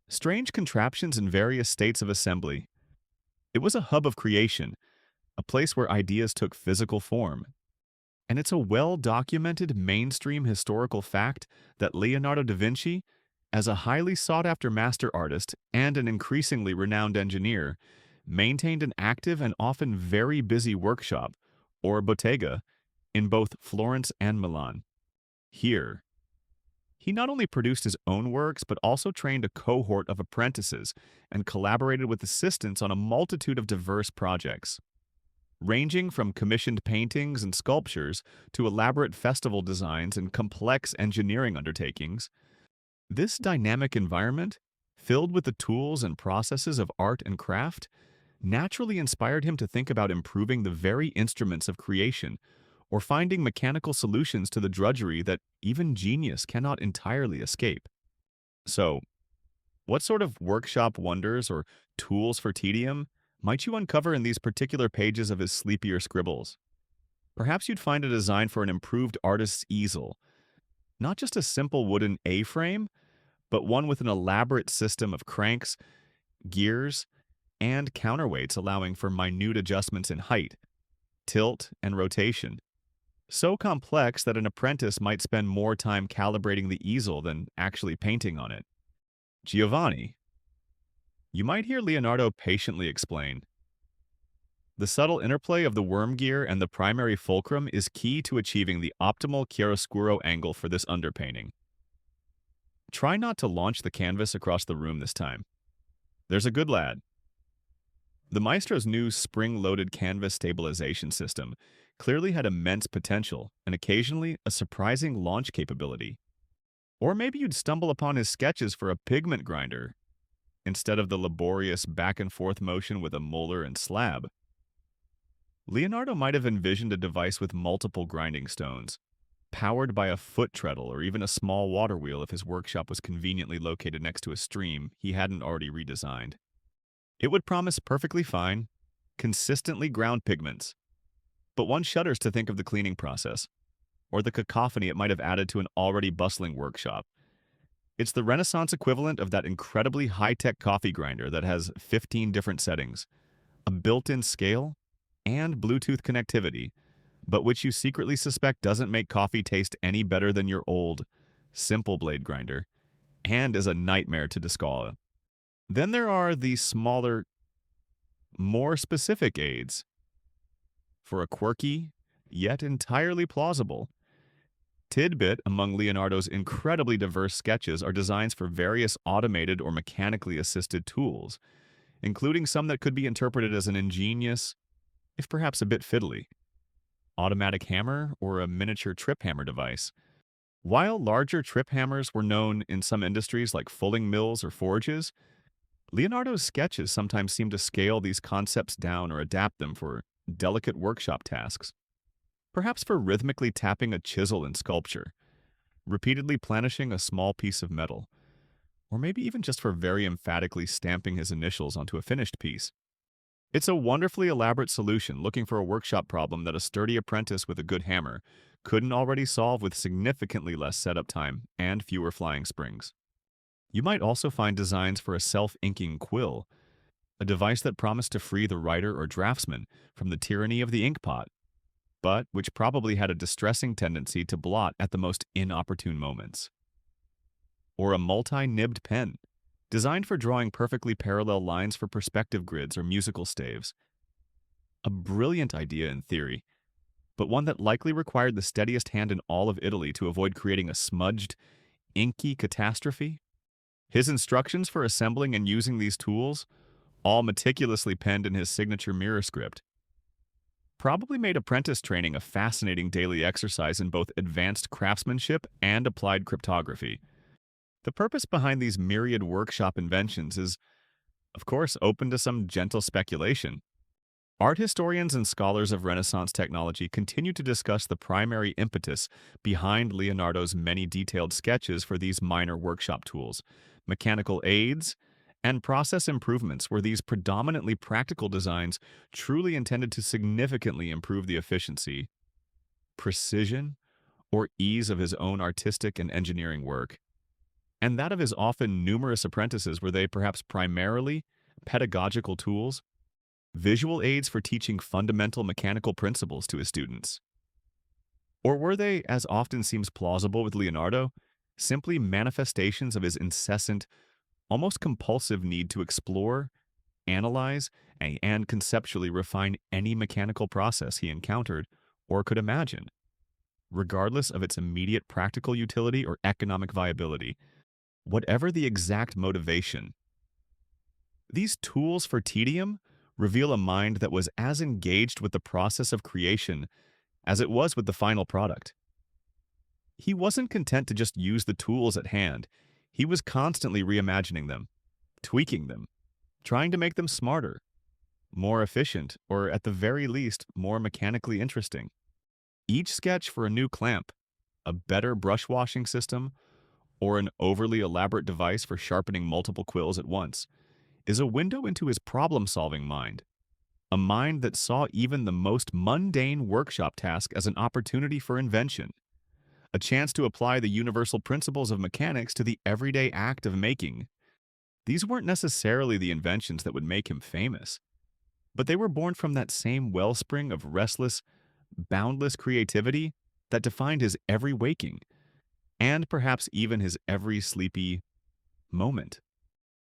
strange contraptions in various states of assembly. It was a hub of creation, a place where ideas took physical form. And it's a well-documented mainstream historical fact that Leonardo da Vinci, as a highly sought-after master artist and an increasingly renowned engineer, maintained an active and often very busy workshop, or bottega, in both Florence and Milan. Here, he not only produced his own works, but also trained a cohort of apprentices and collaborated with assistants on a multitude of diverse projects, ranging from commissioned paintings and sculptures to elaborate festival designs and complex engineering undertakings. This dynamic environment, filled with the tools and processes of art and craft, naturally inspired him to think about improving the very instruments of creation, or finding mechanical solutions to the drudgery that even genius cannot entirely escape. So, what sort of workshop wonders or tools for tedium might you uncover in these particular pages of his Sleepier scribbles? Perhaps you'd find a design for an improved artist's easel, not just a simple wooden A-frame, but one with an elaborate system of cranks, gears, and counterweights allowing for minute adjustments in height, tilt, and rotation. So complex that an apprentice might spend more time calibrating the easel than actually painting on it. Giovanni, you might hear Leonardo patiently explain. The subtle interplay of the worm gear and the primary fulcrum is key to achieving the optimal chiaroscuro angle for this underpainting. Try not to launch the canvas across the room this time. There's a good lad. The maestro's new spring-loaded canvas stabilization system clearly had immense potential and occasionally a surprising launch capability. Or maybe you'd stumble upon his sketches for a pigment grinder instead of the laborious back-and-forth motion with a molar and slab. Leonardo might have envisioned a device with multiple grinding stones, powered by a foot treadle or even a small water wheel if his workshop was conveniently located next to a stream he hadn't already redesigned. It would promise perfectly fine, consistently ground pigments, but one shudders to think of the cleaning process, or the cacophony it might have added to an already bustling workshop. It's the Renaissance equivalent of that incredibly high-tech coffee grinder that has 15 different settings, a built-in scale, and Bluetooth connectivity, but which you secretly suspect doesn't make coffee taste any better than your old, simple blade grinder, and is a nightmare to discard. Then there are the smaller, more specific aids for a quirky, yet entirely plausible tidbit among Leonardo's incredibly diverse sketches are designs for various automated or mechanically assisted tools, including some that could be interpreted as an ingenious, if perhaps a bit fiddly, automatic hammer or a miniature trip hammer device. While larger trip hammers were known in some industries like fulling mills or forges, Leonardo's sketches sometimes seem to scale these concepts down or adapt them for delicate workshop tasks. Perhaps for rhythmically tapping a chisel in sculpture, repeatedly planishing a small piece of metal, or maybe even just for very emphatically stamping his initials onto a finished piece. It's a wonderfully elaborate solution looking for a workshop problem that a sturdy apprentice with a good hammer couldn't already solve with significantly less setup time and fewer flying springs. You might also find designs for a self-inking quill, a device that promised to free the writer or draftsman from the tyranny of the inkpot, but which probably had a distressing tendency to blot at the most inopportune moments. Or a multi-nibbed pen, designed for drawing perfectly parallel lines for perspective grids or musical staves. A brilliant idea in theory, but one that likely required the steadiest hand in all of Italy to avoid creating a smudged, inky catastrophe. His instructions for assembling and using these tools, all meticulously penned in his signature mirror script, probably made apprentice training a fascinating daily exercise in both advanced craftsmanship and applied cryptography. The purpose behind these myriad workshop inventions is, of course, open to some gentle speculation. Art historians and scholars of Renaissance technology continue to discuss the primary impetus behind Leonardo's many detailed sketches for these minor workshop tools. Mechanical aids and process improvements were these predominantly practical designs truly intended to significantly improve the efficiency, precision, or ease of his own artistic and engineering work, and that of his often numerous apprentices were they perhaps primarily pedagogical tools, visual aids for teaching fundamental mechanical principles to his students? Or were they, as often seems plausible with Leonardo, simply manifestations of his incessant, almost compulsive need to explore, analyze, and conceptually refine any mechanical process he encountered or could imagine, regardless of its immediate practical utility or economic viability? Whatever the exact motivation, these tools for tedium reveal a mind that was as engaged with the process of creation as it was with the final product. He wasn't content to just use the tools at hand. He was constantly reimagining them, tweaking them, trying to make them smarter, more efficient, or at the very least, more mechanically interesting. Each sketch for a new clamp, a better brush washing system, or an overly elaborate device for sharpening multiple quills at once, is a window into his problem-solving mind, a mind that saw even the most mundane workshop task as an opportunity for invention, a chance to apply the universal principles of mechanics to the everyday act of making. These weren't necessarily the inventions that would make him famous, but they were born from that same wellspring of restless, boundless creativity that defined his every waking, and perhaps even his every sleepy moment.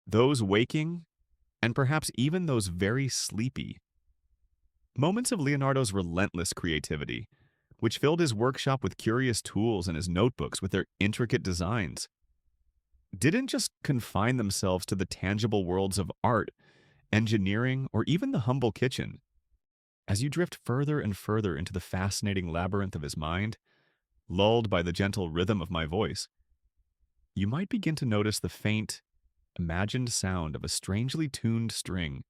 Those waking, and perhaps even those very sleepy moments of Leonardo's relentless creativity, which filled his workshop with curious tools and his notebooks with their intricate designs. didn't just confine themselves to the tangible worlds of art, engineering, or even the humble kitchen. As you drift further and further into the fascinating labyrinth of his mind, lulled by the gentle rhythm of my voice, you might begin to notice the faint, imagined sound of a strangely tuned string,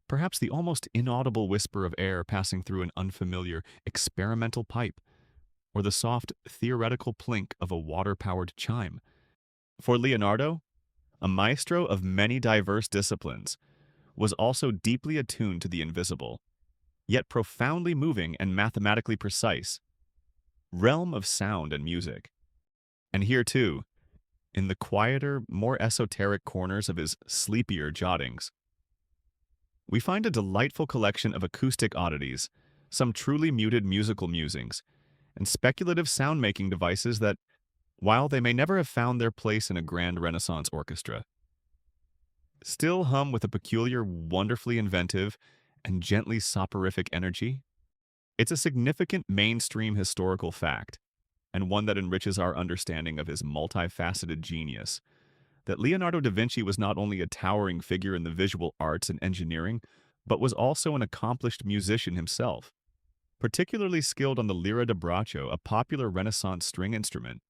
perhaps the almost inaudible whisper of air passing through an unfamiliar, experimental pipe, or the soft, theoretical plink of a water-powered chime. For Leonardo, a maestro of many diverse disciplines, was also deeply attuned to the invisible, yet profoundly moving and mathematically precise, realm of sound and music. And here too, in the quieter, more esoteric corners of his sleepier jottings, we find a delightful collection of acoustic oddities, some truly muted musical musings, and speculative sound-making devices that, while they may never have found their place in a grand Renaissance orchestra, still hum with a peculiar, wonderfully inventive, and gently soporific energy. It's a significant mainstream historical fact, and one that enriches our understanding of his multifaceted genius, that Leonardo da Vinci was not only a towering figure in the visual arts and engineering, but was also an accomplished musician himself, particularly skilled on the lira da braccio, a popular Renaissance string instrument,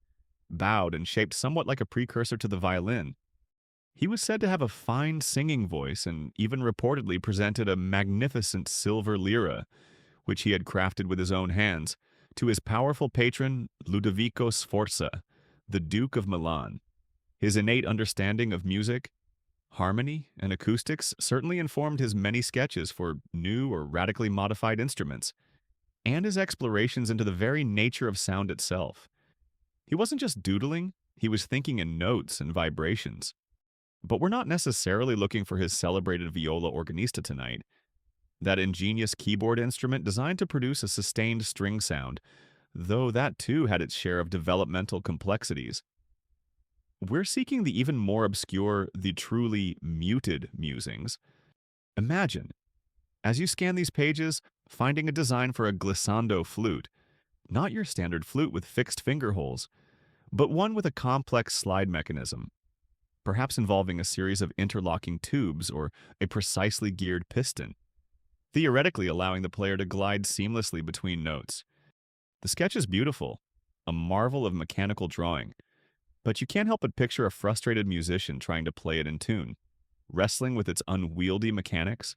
bowed and shaped somewhat like a precursor to the violin. He was said to have a fine singing voice and even reportedly presented a magnificent silver lira, which he had crafted with his own hands, to his powerful patron Ludovico Sforza, the Duke of Milan. His innate understanding of music, harmony, and acoustics certainly informed his many sketches for new or radically modified instruments, and his explorations into the very nature of sound itself. He wasn't just doodling, he was thinking in notes and vibrations. But we're not necessarily looking for his celebrated viola organista tonight, that ingenious keyboard instrument designed to produce a sustained string sound, though that too had its share of developmental complexities. We're seeking the even more obscure, the truly muted musings. Imagine, as you scan these pages, finding a design for a glissando flute, not your standard flute with fixed finger holes, but one with a complex slide mechanism, perhaps involving a series of interlocking tubes or a precisely geared piston, theoretically allowing the player to glide seamlessly between notes. The sketch is beautiful, a marvel of mechanical drawing, but you can't help but picture a frustrated musician trying to play it in tune, wrestling with its unwieldy mechanics,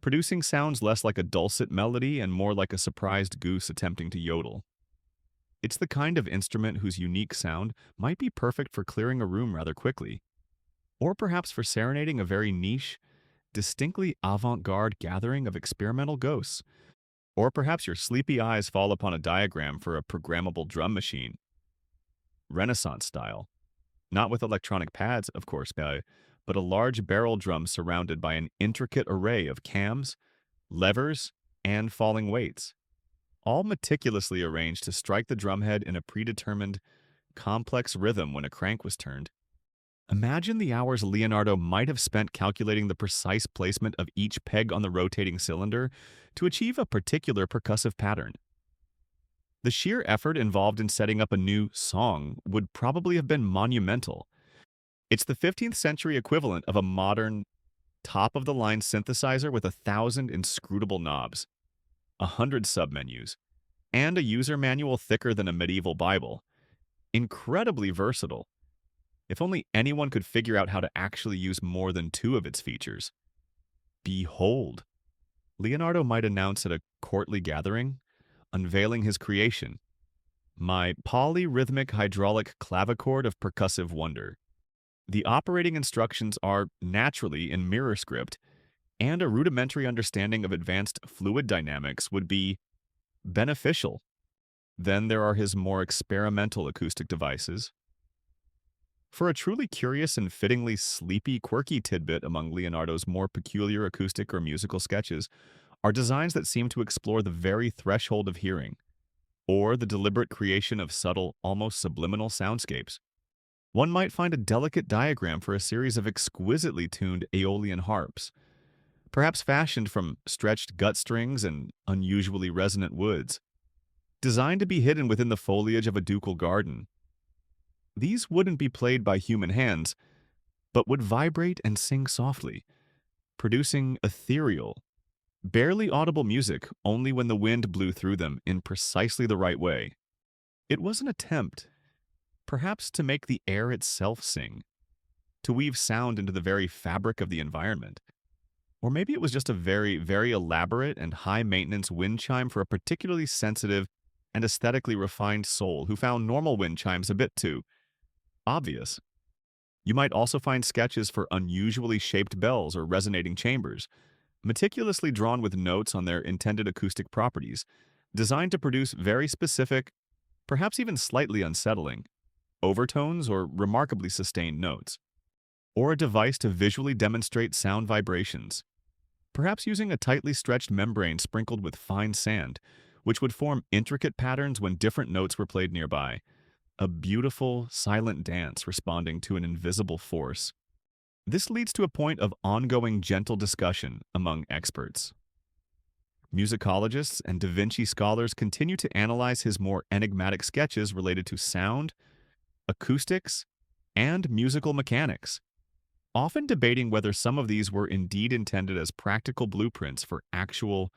producing sounds less like a dulcet melody and more like a surprised goose attempting to yodel. It's the kind of instrument whose unique sound might be perfect for clearing a room rather quickly, or perhaps for serenading a very niche, distinctly avant-garde gathering of experimental ghosts. Or perhaps your sleepy eyes fall upon a diagram for a programmable drum machine, Renaissance style. Not with electronic pads, of course, but a large barrel drum surrounded by an intricate array of cams, levers, and falling weights, all meticulously arranged to strike the drumhead in a predetermined, complex rhythm when a crank was turned. Imagine the hours Leonardo might have spent calculating the precise placement of each peg on the rotating cylinder to achieve a particular percussive pattern. The sheer effort involved in setting up a new song would probably have been monumental. It's the 15th century equivalent of a modern, top-of-the-line synthesizer with 1,000 inscrutable knobs, 100 submenus, and a user manual thicker than a medieval Bible. Incredibly versatile. If only anyone could figure out how to actually use more than two of its features. Behold, Leonardo might announce at a courtly gathering, unveiling his creation, my polyrhythmic hydraulic clavichord of percussive wonder. The operating instructions are naturally in mirror script, and a rudimentary understanding of advanced fluid dynamics would be beneficial. Then there are his more experimental acoustic devices. For a truly curious and fittingly sleepy, quirky tidbit among Leonardo's more peculiar acoustic or musical sketches are designs that seem to explore the very threshold of hearing, or the deliberate creation of subtle, almost subliminal soundscapes. One might find a delicate diagram for a series of exquisitely tuned Aeolian harps, perhaps fashioned from stretched gut strings and unusually resonant woods, designed to be hidden within the foliage of a ducal garden. These wouldn't be played by human hands, but would vibrate and sing softly, producing ethereal, barely audible music only when the wind blew through them in precisely the right way. It was an attempt, perhaps to make the air itself sing, to weave sound into the very fabric of the environment. Or maybe it was just a very, very elaborate and high-maintenance wind chime for a particularly sensitive and aesthetically refined soul who found normal wind chimes a bit too obvious. You might also find sketches for unusually shaped bells or resonating chambers, meticulously drawn with notes on their intended acoustic properties, designed to produce very specific, perhaps even slightly unsettling, overtones or remarkably sustained notes. Or a device to visually demonstrate sound vibrations, perhaps using a tightly stretched membrane sprinkled with fine sand, which would form intricate patterns when different notes were played nearby. A beautiful, silent dance responding to an invisible force. This leads to a point of ongoing gentle discussion among experts. Musicologists and Da Vinci scholars continue to analyze his more enigmatic sketches related to sound, acoustics, and musical mechanics, often debating whether some of these were indeed intended as practical blueprints for actual,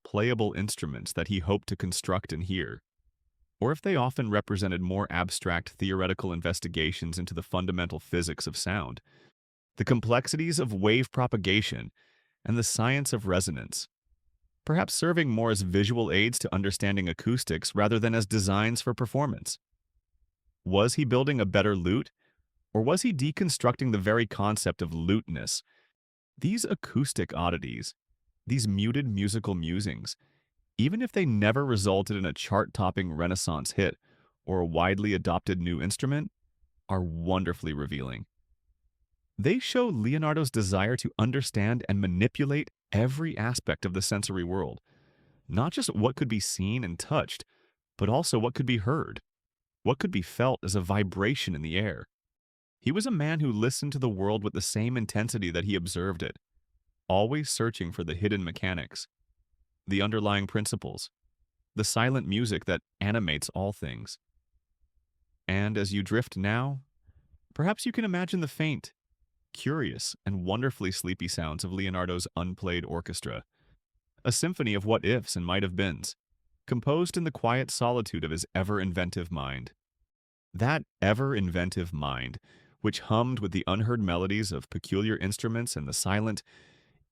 playable instruments that he hoped to construct and hear, or if they often represented more abstract theoretical investigations into the fundamental physics of sound, the complexities of wave propagation, and the science of resonance, perhaps serving more as visual aids to understanding acoustics rather than as designs for performance. Was he building a better lute, or was he deconstructing the very concept of luteness? These acoustic oddities, these muted musical musings, even if they never resulted in a chart-topping Renaissance hit or a widely adopted new instrument, are wonderfully revealing. They show Leonardo's desire to understand and manipulate every aspect of the sensory world, not just what could be seen and touched, but also what could be heard, what could be felt as a vibration in the air. He was a man who listened to the world with the same intensity that he observed it, always searching for the hidden mechanics, the underlying principles, the silent music that animates all things. And as you drift now, perhaps you can imagine the faint, curious, and wonderfully sleepy sounds of Leonardo's unplayed orchestra, a symphony of what-ifs and might-have-beens, composed in the quiet solitude of his ever-inventive mind. That ever-inventive mind, which hummed with the unheard melodies of peculiar instruments and the silent,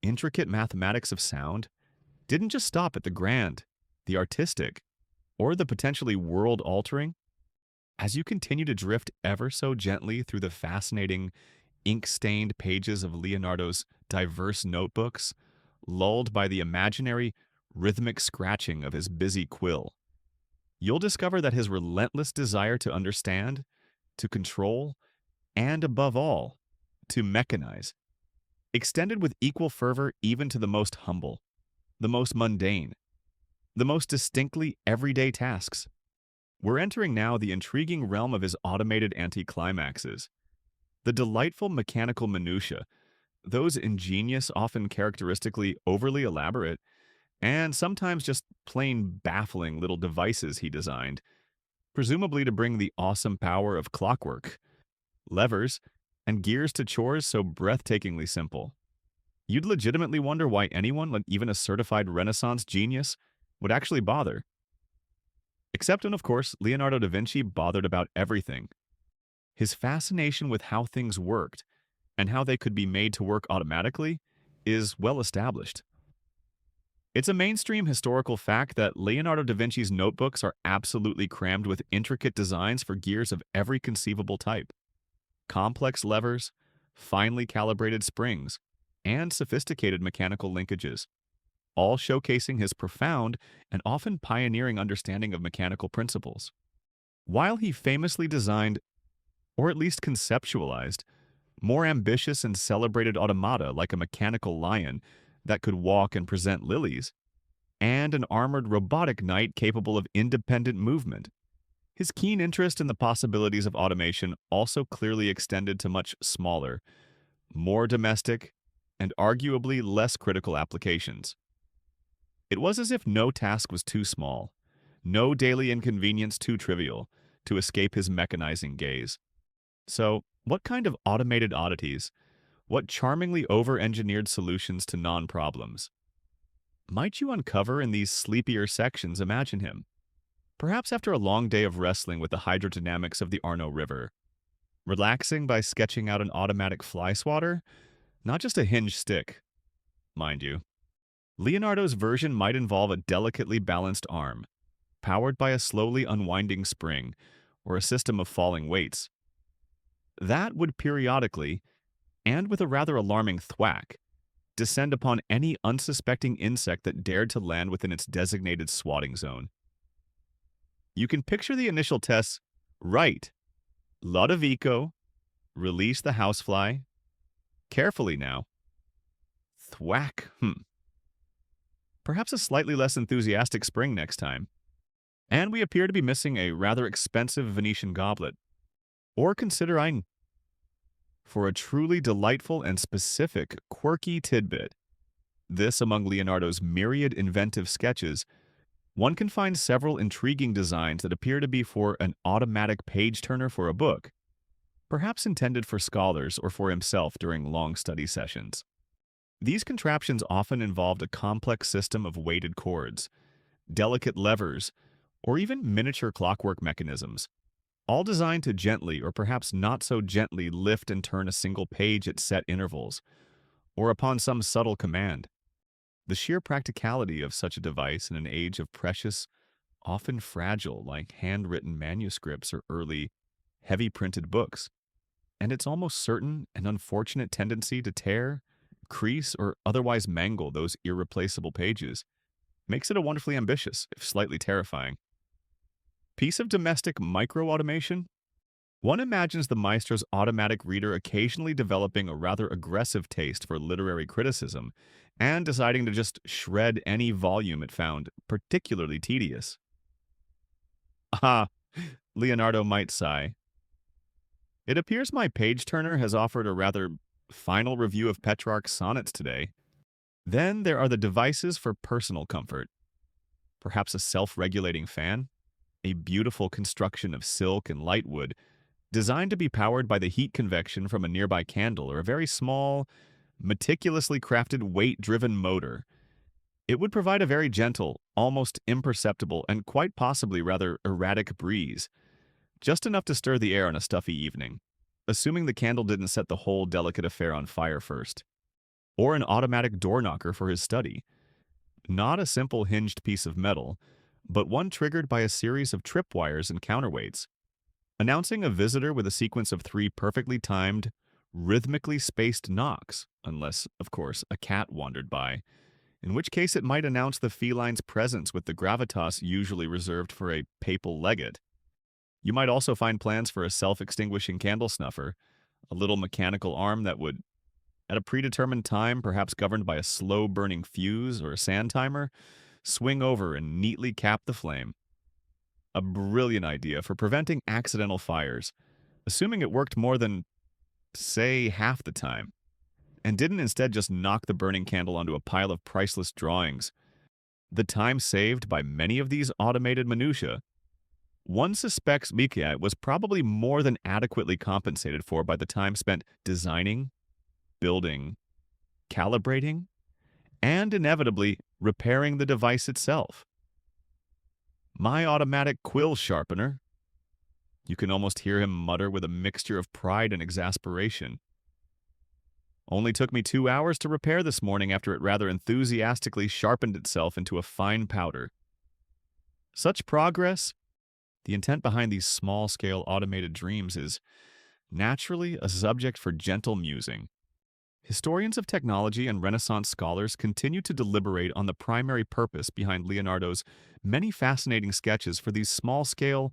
intricate mathematics of sound, didn't just stop at the grand, the artistic, or the potentially world-altering. As you continue to drift ever so gently through the fascinating, ink-stained pages of Leonardo's diverse notebooks, lulled by the imaginary, rhythmic scratching of his busy quill, you'll discover that his relentless desire to understand, to control, and above all, to mechanize, extended with equal fervor even to the most humble, the most mundane, the most distinctly everyday tasks. We're entering now the intriguing realm of his automated anticlimaxes, the delightful mechanical minutiae, those ingenious, often characteristically overly elaborate, and sometimes just plain baffling little devices he designed, presumably to bring the awesome power of clockwork, levers, and gears to chores so breathtakingly simple. You'd legitimately wonder why anyone, like even a certified Renaissance genius, would actually bother. Except when, of course, Leonardo da Vinci bothered about everything. His fascination with how things worked and how they could be made to work automatically is well established. It's a mainstream historical fact that Leonardo da Vinci's notebooks are absolutely crammed with intricate designs for gears of every conceivable type. Complex levers, finely calibrated springs, and sophisticated mechanical linkages, all showcasing his profound and often pioneering understanding of mechanical principles. While he famously designed, or at least conceptualized, more ambitious and celebrated automata like a mechanical lion that could walk and present lilies, and an armored robotic knight capable of independent movement, his keen interest in the possibilities of automation also clearly extended to much smaller, more domestic, and arguably less critical applications. It was as if no task was too small, no daily inconvenience too trivial, to escape his mechanizing gaze. So, what kind of automated oddities, what charmingly over-engineered solutions to non-problems might you uncover in these sleepier sections? Imagine him, perhaps after a long day of wrestling with the hydrodynamics of the Arno River, relaxing by sketching out an automatic fly swatter, not just a hinged stick, mind you. Leonardo's version might involve a delicately balanced arm, powered by a slowly unwinding spring or a system of falling weights. That would periodically, and with a rather alarming thwack, descend upon any unsuspecting insect that dared to land within its designated swatting zone. You can picture the initial tests right. Ludovico, release the housefly. Carefully now. Thwack, Perhaps a slightly less enthusiastic spring next time. And we appear to be missing a rather expensive Venetian goblet. Or consider for a truly delightful and specific, quirky tidbit. This, among Leonardo's myriad inventive sketches, one can find several intriguing designs that appear to be for an automatic page-turner for a book, perhaps intended for scholars or for himself during long study sessions. These contraptions often involved a complex system of weighted cords, delicate levers, or even miniature clockwork mechanisms, all designed to gently or perhaps not so gently lift and turn a single page at set intervals, or upon some subtle command. The sheer practicality of such a device in an age of precious, often fragile, like handwritten manuscripts or early, heavy-printed books, and its almost certain and unfortunate tendency to tear, crease, or otherwise mangle those irreplaceable pages makes it a wonderfully ambitious, if slightly terrifying, piece of domestic micro-automation. One imagines the maestro's automatic reader occasionally developing a rather aggressive taste for literary criticism and deciding to just shred any volume it found particularly tedious. Ah, Leonardo might sigh. It appears my page-turner has offered a rather final review of Petrarch's sonnets today. Then there are the devices for personal comfort. Perhaps a self-regulating fan, a beautiful construction of silk and lightwood, designed to be powered by the heat convection from a nearby candle or a very small, meticulously crafted weight-driven motor. It would provide a very gentle, almost imperceptible, and quite possibly rather erratic breeze, just enough to stir the air on a stuffy evening, assuming the candle didn't set the whole delicate affair on fire first. Or an automatic door knocker for his study. Not a simple hinged piece of metal, but one triggered by a series of tripwires and counterweights, announcing a visitor with a sequence of 3 perfectly timed, rhythmically spaced knocks, unless, of course, a cat wandered by, in which case it might announce the feline's presence with the gravitas usually reserved for a papal legate. You might also find plans for a self-extinguishing candle snuffer, a little mechanical arm that would, at a predetermined time, perhaps governed by a slow-burning fuse or a sand timer, swing over and neatly cap the flame. A brilliant idea for preventing accidental fires, assuming it worked more than, say, half the time, and didn't instead just knock the burning candle onto a pile of priceless drawings. The time saved by many of these automated minutiae, one suspects Mickey was probably more than adequately compensated for by the time spent designing, building, calibrating, and inevitably repairing the device itself. My automatic quill sharpener. You can almost hear him mutter with a mixture of pride and exasperation. Only took me 2 hours to repair this morning after it rather enthusiastically sharpened itself into a fine powder. Such progress, the intent behind these small-scale automated dreams is naturally a subject for gentle musing. Historians of technology and Renaissance scholars continue to deliberate on the primary purpose behind Leonardo's many fascinating sketches for these small-scale,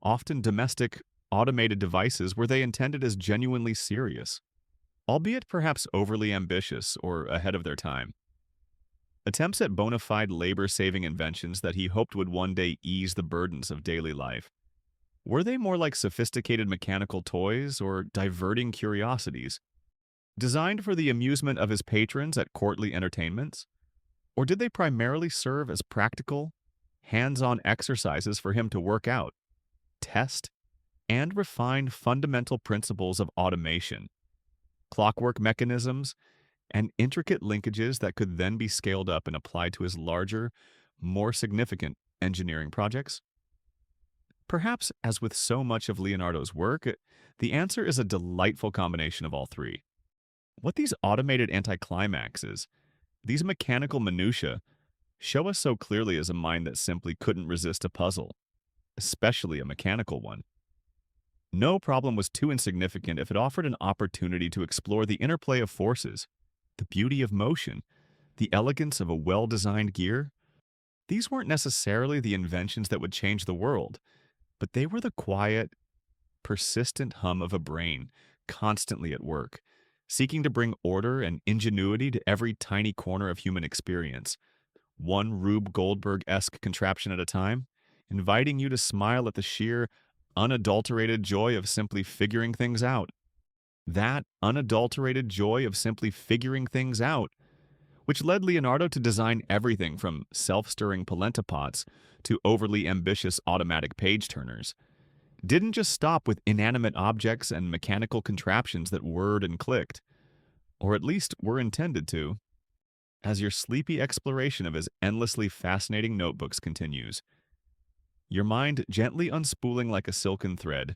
often domestic, automated devices were they intended as genuinely serious, albeit perhaps overly ambitious or ahead of their time. Attempts at bona fide labor-saving inventions that he hoped would one day ease the burdens of daily life. Were they more like sophisticated mechanical toys or diverting curiosities, designed for the amusement of his patrons at courtly entertainments? Or did they primarily serve as practical, hands-on exercises for him to work out, test and refine fundamental principles of automation, clockwork mechanisms, and intricate linkages that could then be scaled up and applied to his larger, more significant engineering projects? Perhaps, as with so much of Leonardo's work, the answer is a delightful combination of all three. What these automated anticlimaxes, these mechanical minutiae, show us so clearly is a mind that simply couldn't resist a puzzle, especially a mechanical one. No problem was too insignificant if it offered an opportunity to explore the interplay of forces, the beauty of motion, the elegance of a well-designed gear. These weren't necessarily the inventions that would change the world, but they were the quiet, persistent hum of a brain constantly at work, seeking to bring order and ingenuity to every tiny corner of human experience, one Rube Goldberg-esque contraption at a time, inviting you to smile at the sheer, unadulterated joy of simply figuring things out. That unadulterated joy of simply figuring things out, which led Leonardo to design everything from self-stirring polenta pots to overly ambitious automatic page-turners, didn't just stop with inanimate objects and mechanical contraptions that whirred and clicked, or at least were intended to. As your sleepy exploration of his endlessly fascinating notebooks continues, your mind gently unspooling like a silken thread,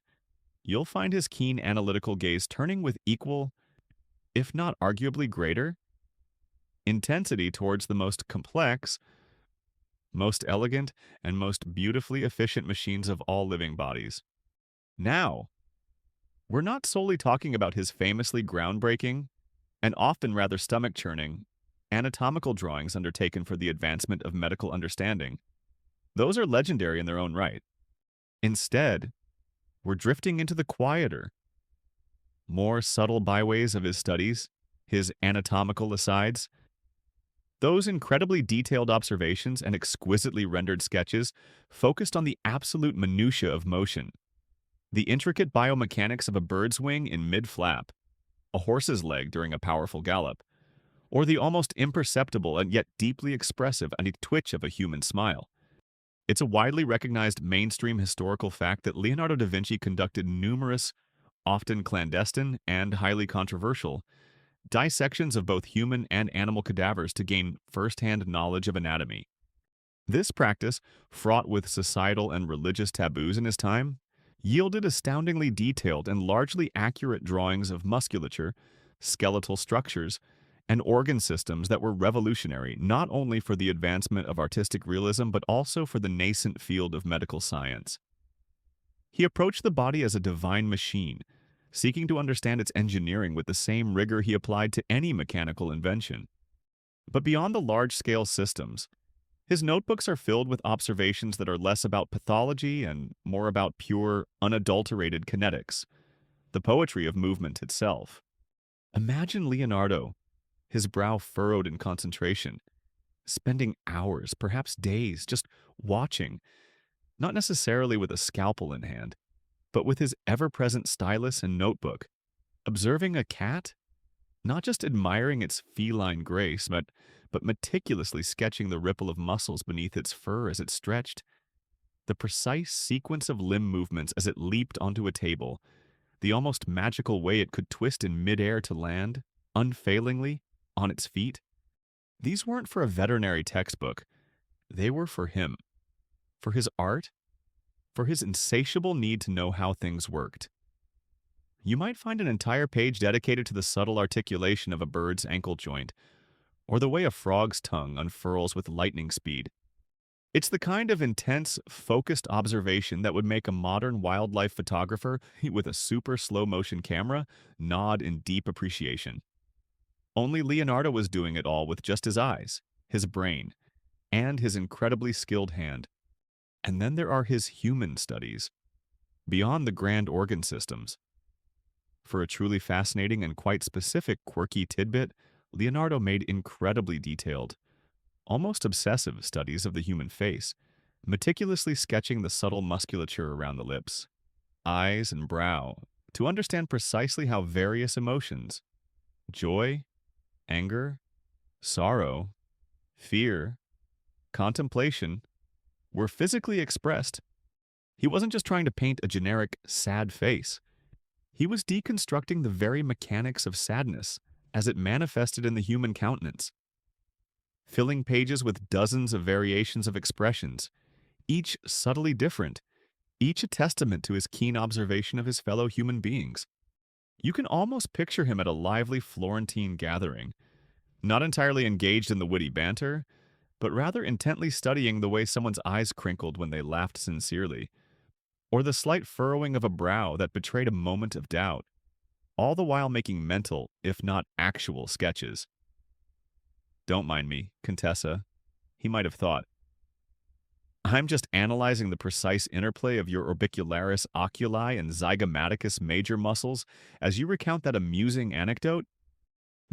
you'll find his keen analytical gaze turning with equal, if not arguably greater, intensity towards the most complex, most elegant, and most beautifully efficient machines of all living bodies. Now, we're not solely talking about his famously groundbreaking, and often rather stomach-churning, anatomical drawings undertaken for the advancement of medical understanding. Those are legendary in their own right. Instead, we're drifting into the quieter, more subtle byways of his studies, his anatomical asides, those incredibly detailed observations and exquisitely rendered sketches focused on the absolute minutiae of motion, the intricate biomechanics of a bird's wing in mid-flap, a horse's leg during a powerful gallop, or the almost imperceptible and yet deeply expressive twitch of a human smile. It's a widely recognized mainstream historical fact that Leonardo da Vinci conducted numerous, often clandestine and highly controversial, dissections of both human and animal cadavers to gain first-hand knowledge of anatomy. This practice, fraught with societal and religious taboos in his time, yielded astoundingly detailed and largely accurate drawings of musculature, skeletal structures, and organ systems that were revolutionary not only for the advancement of artistic realism but also for the nascent field of medical science. He approached the body as a divine machine, seeking to understand its engineering with the same rigor he applied to any mechanical invention. But beyond the large-scale systems, his notebooks are filled with observations that are less about pathology and more about pure, unadulterated kinetics, the poetry of movement itself. Imagine Leonardo, his brow furrowed in concentration, spending hours, perhaps days, just watching, not necessarily with a scalpel in hand, but with his ever-present stylus and notebook, observing a cat, not just admiring its feline grace, but meticulously sketching the ripple of muscles beneath its fur as it stretched, the precise sequence of limb movements as it leaped onto a table, the almost magical way it could twist in midair to land, unfailingly, on its feet. These weren't for a veterinary textbook. They were for him, for his art, for his insatiable need to know how things worked. You might find an entire page dedicated to the subtle articulation of a bird's ankle joint, or the way a frog's tongue unfurls with lightning speed. It's the kind of intense, focused observation that would make a modern wildlife photographer with a super slow-motion camera nod in deep appreciation. Only Leonardo was doing it all with just his eyes, his brain, and his incredibly skilled hand. And then there are his human studies, beyond the grand organ systems. For a truly fascinating and quite specific quirky tidbit, Leonardo made incredibly detailed, almost obsessive studies of the human face, meticulously sketching the subtle musculature around the lips, eyes, and brow to understand precisely how various emotions, joy, anger, sorrow, fear, contemplation, were physically expressed. He wasn't just trying to paint a generic, sad face. He was deconstructing the very mechanics of sadness as it manifested in the human countenance, filling pages with dozens of variations of expressions, each subtly different, each a testament to his keen observation of his fellow human beings. You can almost picture him at a lively Florentine gathering, not entirely engaged in the witty banter, but rather intently studying the way someone's eyes crinkled when they laughed sincerely, or the slight furrowing of a brow that betrayed a moment of doubt, all the while making mental, if not actual, sketches. "Don't mind me, Contessa," he might have thought. "I'm just analyzing the precise interplay of your orbicularis oculi and zygomaticus major muscles as you recount that amusing anecdote.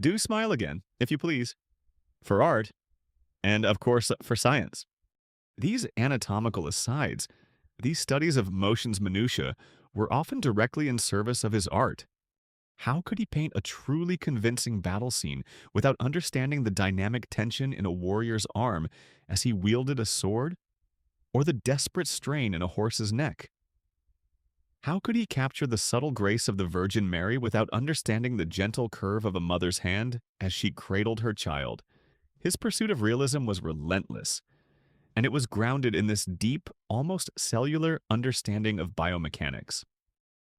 Do smile again, if you please. For art, and of course for science." These anatomical asides, these studies of motion's minutiae, were often directly in service of his art. How could he paint a truly convincing battle scene without understanding the dynamic tension in a warrior's arm as he wielded a sword, or the desperate strain in a horse's neck? How could he capture the subtle grace of the Virgin Mary without understanding the gentle curve of a mother's hand as she cradled her child? His pursuit of realism was relentless, and it was grounded in this deep, almost cellular understanding of biomechanics.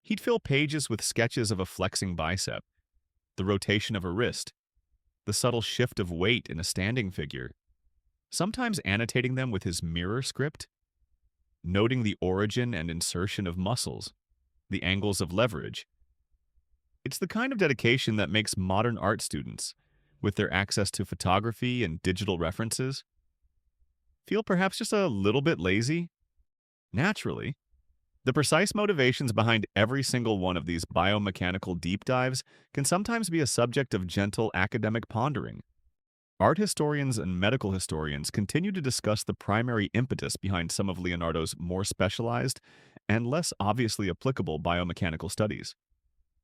He'd fill pages with sketches of a flexing bicep, the rotation of a wrist, the subtle shift of weight in a standing figure, sometimes annotating them with his mirror script, noting the origin and insertion of muscles, the angles of leverage. It's the kind of dedication that makes modern art students, with their access to photography and digital references, feel perhaps just a little bit lazy. Naturally, the precise motivations behind every single one of these biomechanical deep dives can sometimes be a subject of gentle academic pondering. Art historians and medical historians continue to discuss the primary impetus behind some of Leonardo's more specialized and less obviously applicable biomechanical studies,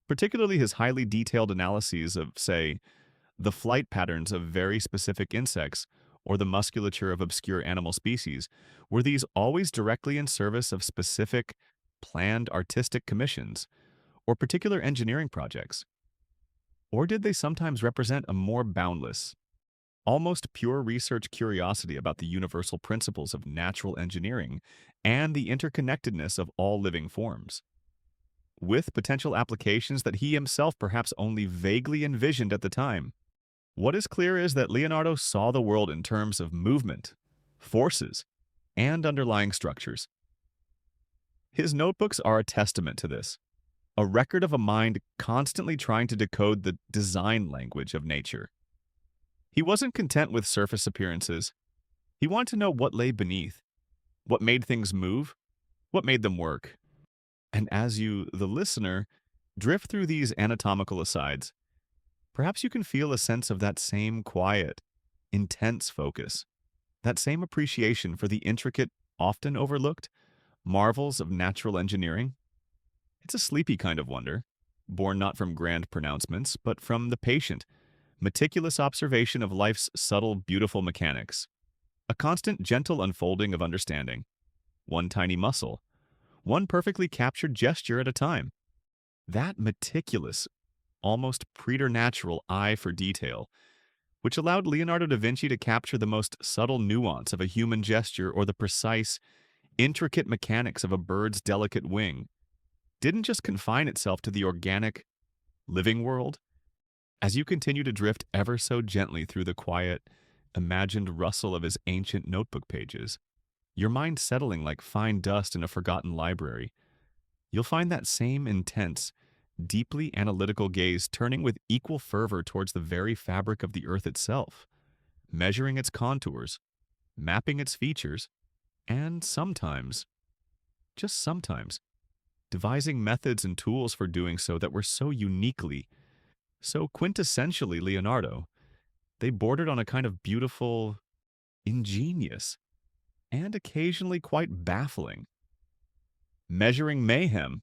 particularly his highly detailed analyses of, say, the flight patterns of very specific insects or the musculature of obscure animal species. Were these always directly in service of specific, planned artistic commissions or particular engineering projects? Or did they sometimes represent a more boundless, almost pure research curiosity about the universal principles of natural engineering and the interconnectedness of all living forms, with potential applications that he himself perhaps only vaguely envisioned at the time? What is clear is that Leonardo saw the world in terms of movement, forces, and underlying structures. His notebooks are a testament to this, a record of a mind constantly trying to decode the design language of nature. He wasn't content with surface appearances. He wanted to know what lay beneath, what made things move, what made them work. And as you, the listener, drift through these anatomical asides, perhaps you can feel a sense of that same quiet, intense focus, that same appreciation for the intricate, often overlooked, marvels of natural engineering. It's a sleepy kind of wonder, born not from grand pronouncements, but from the patient, meticulous observation of life's subtle, beautiful mechanics. A constant, gentle unfolding of understanding. One tiny muscle, one perfectly captured gesture at a time. That meticulous, almost preternatural eye for detail, which allowed Leonardo da Vinci to capture the most subtle nuance of a human gesture or the precise, intricate mechanics of a bird's delicate wing, didn't just confine itself to the organic, living world. As you continue to drift ever so gently through the quiet, imagined rustle of his ancient notebook pages, your mind settling like fine dust in a forgotten library, you'll find that same intense, deeply analytical gaze turning with equal fervor towards the very fabric of the earth itself, measuring its contours, mapping its features, and sometimes, just sometimes, devising methods and tools for doing so that were so uniquely, so quintessentially Leonardo, they bordered on a kind of beautiful, ingenious, and occasionally quite baffling. Measuring mayhem.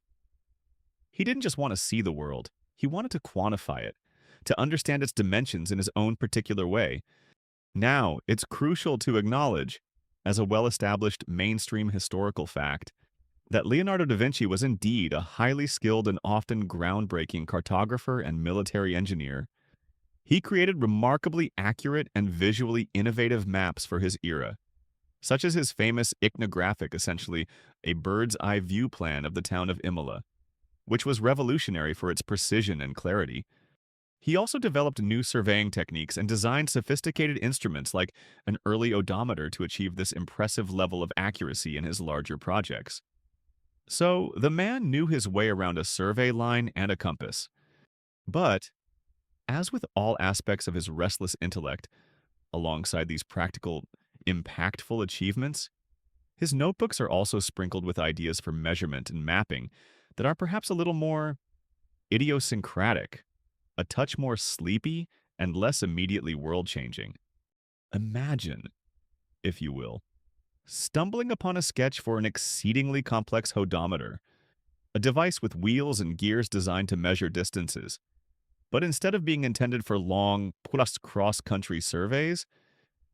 He didn't just want to see the world, he wanted to quantify it, to understand its dimensions in his own particular way. Now, it's crucial to acknowledge, as a well-established mainstream historical fact, that Leonardo da Vinci was indeed a highly skilled and often groundbreaking cartographer and military engineer. He created remarkably accurate and visually innovative maps for his era, such as his famous iconographic, essentially a bird's eye view plan of the town of Imola, which was revolutionary for its precision and clarity. He also developed new surveying techniques and designed sophisticated instruments like an early odometer to achieve this impressive level of accuracy in his larger projects. So, the man knew his way around a survey line and a compass. But, as with all aspects of his restless intellect, alongside these practical, impactful achievements, his notebooks are also sprinkled with ideas for measurement and mapping that are perhaps a little more idiosyncratic, a touch more sleepy, and less immediately world-changing. Imagine, if you will, stumbling upon a sketch for an exceedingly complex hodometer, a device with wheels and gears designed to measure distances. But instead of being intended for long, plus cross-country surveys,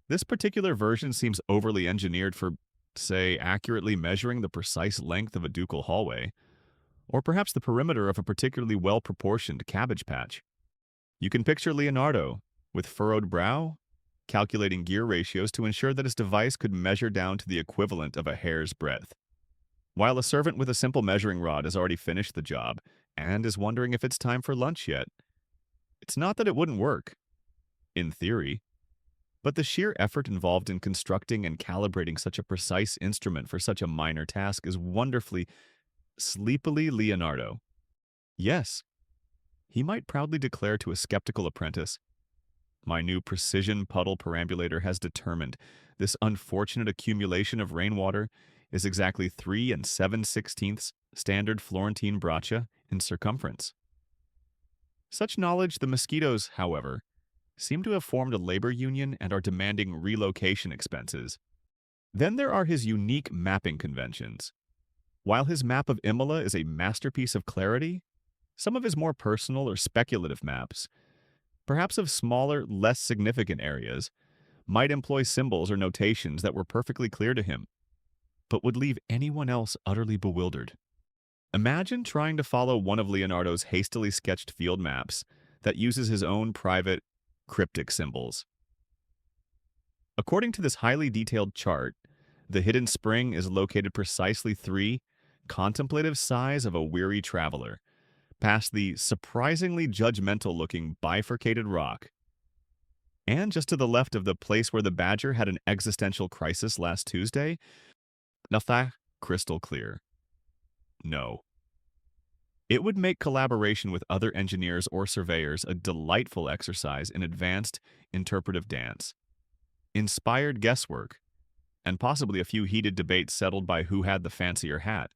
this particular version seems overly engineered for, say, accurately measuring the precise length of a ducal hallway, or perhaps the perimeter of a particularly well-proportioned cabbage patch. You can picture Leonardo, with furrowed brow, calculating gear ratios to ensure that his device could measure down to the equivalent of a hair's breadth, while a servant with a simple measuring rod has already finished the job and is wondering if it's time for lunch yet. It's not that it wouldn't work, in theory, but the sheer effort involved in constructing and calibrating such a precise instrument for such a minor task is wonderfully, sleepily Leonardo. Yes, he might proudly declare to a skeptical apprentice, "My new precision puddle perambulator has determined this unfortunate accumulation of rainwater is exactly 3 7/16 standard Florentine braccia in circumference." Such knowledge, the mosquitoes, however, seem to have formed a labor union and are demanding relocation expenses. Then there are his unique mapping conventions. While his map of Imola is a masterpiece of clarity, some of his more personal or speculative maps, perhaps of smaller, less significant areas, might employ symbols or notations that were perfectly clear to him, but would leave anyone else utterly bewildered. Imagine trying to follow one of Leonardo's hastily sketched field maps that uses his own private, cryptic symbols. According to this highly detailed chart, the hidden spring is located precisely 3 contemplative sighs of a weary traveler, past the surprisingly judgmental-looking bifurcated rock, and just to the left of the place where the badger had an existential crisis last Tuesday, nothing crystal clear. No. It would make collaboration with other engineers or surveyors a delightful exercise in advanced interpretive dance, inspired guesswork, and possibly a few heated debates settled by who had the fancier hat.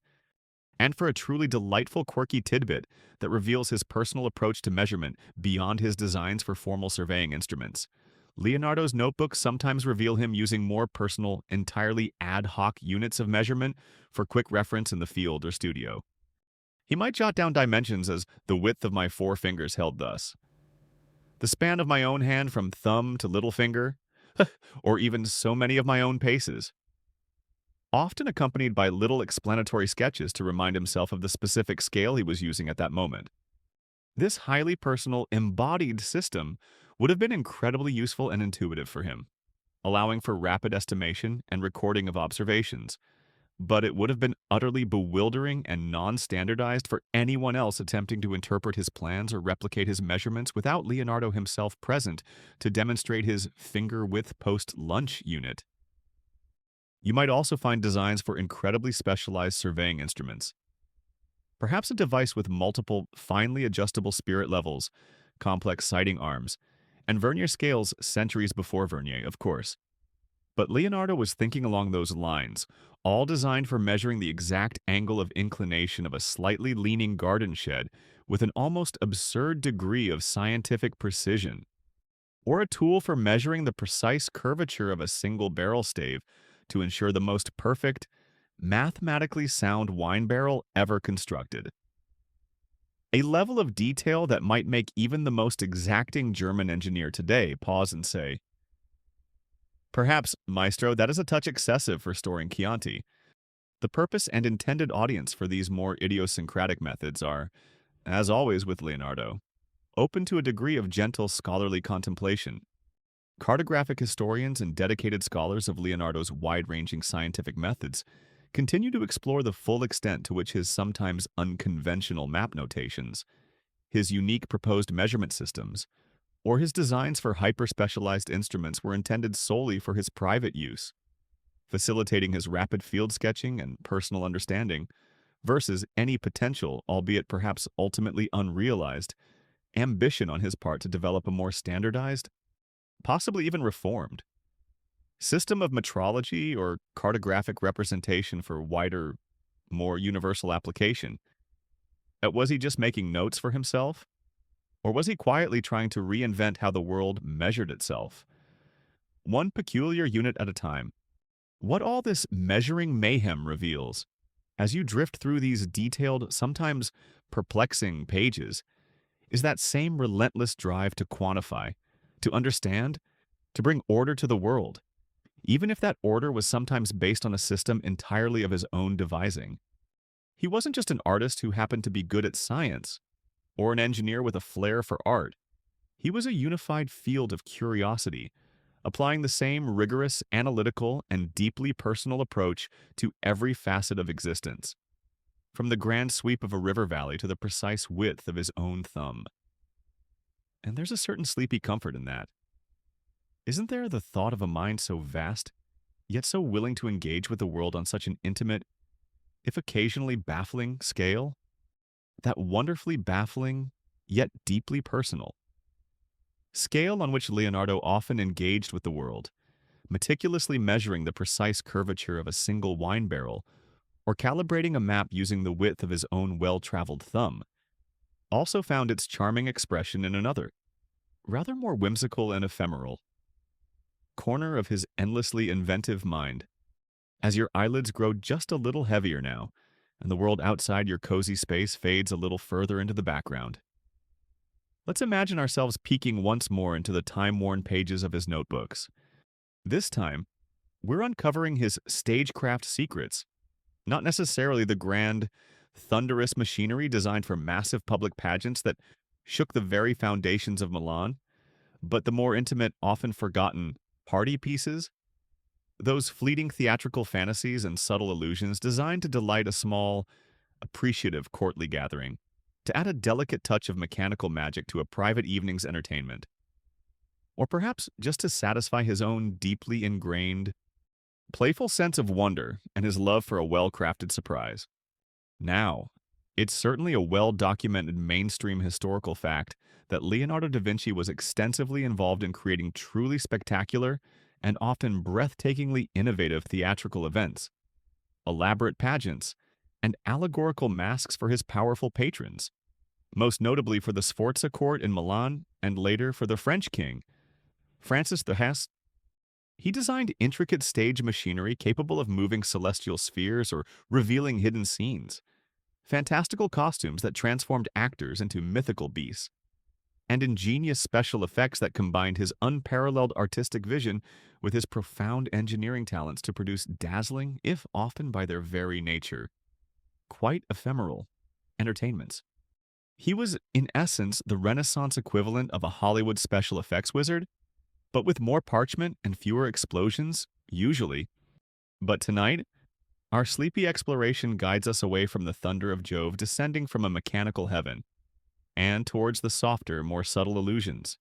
And for a truly delightful quirky tidbit that reveals his personal approach to measurement beyond his designs for formal surveying instruments, Leonardo's notebooks sometimes reveal him using more personal, entirely ad hoc units of measurement for quick reference in the field or studio. He might jot down dimensions as the width of my 4 fingers held thus, the span of my own hand from thumb to little finger, or even so many of my own paces, often accompanied by little explanatory sketches to remind himself of the specific scale he was using at that moment. This highly personal, embodied system would have been incredibly useful and intuitive for him, allowing for rapid estimation and recording of observations, but it would have been utterly bewildering and non-standardized for anyone else attempting to interpret his plans or replicate his measurements without Leonardo himself present to demonstrate his finger-width post-lunch unit. You might also find designs for incredibly specialized surveying instruments. Perhaps a device with multiple, finely adjustable spirit levels, complex sighting arms, and vernier scales centuries before Vernier, of course. But Leonardo was thinking along those lines, all designed for measuring the exact angle of inclination of a slightly leaning garden shed with an almost absurd degree of scientific precision, or a tool for measuring the precise curvature of a single barrel stave to ensure the most perfect, mathematically sound wine barrel ever constructed. A level of detail that might make even the most exacting German engineer today pause and say, "Perhaps, Maestro, that is a touch excessive for storing Chianti." The purpose and intended audience for these more idiosyncratic methods are, as always with Leonardo, open to a degree of gentle scholarly contemplation. Cartographic historians and dedicated scholars of Leonardo's wide-ranging scientific methods continue to explore the full extent to which his sometimes unconventional map notations, his unique proposed measurement systems, or his designs for hyper-specialized instruments were intended solely for his private use, facilitating his rapid field sketching and personal understanding, versus any potential, albeit perhaps ultimately unrealized, ambition on his part to develop a more standardized, possibly even reformed, system of metrology or cartographic representation for wider, more universal application. Was he just making notes for himself? Or was he quietly trying to reinvent how the world measured itself? One peculiar unit at a time. What all this measuring mayhem reveals, as you drift through these detailed, sometimes perplexing pages, is that same relentless drive to quantify, to understand, to bring order to the world, even if that order was sometimes based on a system entirely of his own devising. He wasn't just an artist who happened to be good at science, or an engineer with a flair for art. He was a unified field of curiosity, applying the same rigorous, analytical, and deeply personal approach to every facet of existence, from the grand sweep of a river valley to the precise width of his own thumb. And there's a certain sleepy comfort in that. Isn't there the thought of a mind so vast, yet so willing to engage with the world on such an intimate, if occasionally baffling, scale? That wonderfully baffling, yet deeply personal scale on which Leonardo often engaged with the world, meticulously measuring the precise curvature of a single wine barrel, or calibrating a map using the width of his own well-traveled thumb, also found its charming expression in another, rather more whimsical and ephemeral, corner of his endlessly inventive mind. As your eyelids grow just a little heavier now, and the world outside your cozy space fades a little further into the background. Let's imagine ourselves peeking once more into the time-worn pages of his notebooks. This time, we're uncovering his stagecraft secrets, not necessarily the grand, thunderous machinery designed for massive public pageants that shook the very foundations of Milan, but the more intimate, often forgotten party pieces, those fleeting theatrical fantasies and subtle illusions designed to delight a small, appreciative courtly gathering, to add a delicate touch of mechanical magic to a private evening's entertainment. Or perhaps just to satisfy his own deeply ingrained, playful sense of wonder and his love for a well-crafted surprise. Now, it's certainly a well-documented mainstream historical fact that Leonardo da Vinci was extensively involved in creating truly spectacular and often breathtakingly innovative theatrical events, elaborate pageants, and allegorical masks for his powerful patrons, most notably for the Sforza court in Milan and later for the French king, Francis I. He designed intricate stage machinery capable of moving celestial spheres or revealing hidden scenes, fantastical costumes that transformed actors into mythical beasts, and ingenious special effects that combined his unparalleled artistic vision with his profound engineering talents to produce dazzling, if often by their very nature, quite ephemeral, entertainments. He was, in essence, the Renaissance equivalent of a Hollywood special effects wizard, but with more parchment and fewer explosions, usually. But tonight, our sleepy exploration guides us away from the thunder of Jove descending from a mechanical heaven, and towards the softer, more subtle illusions.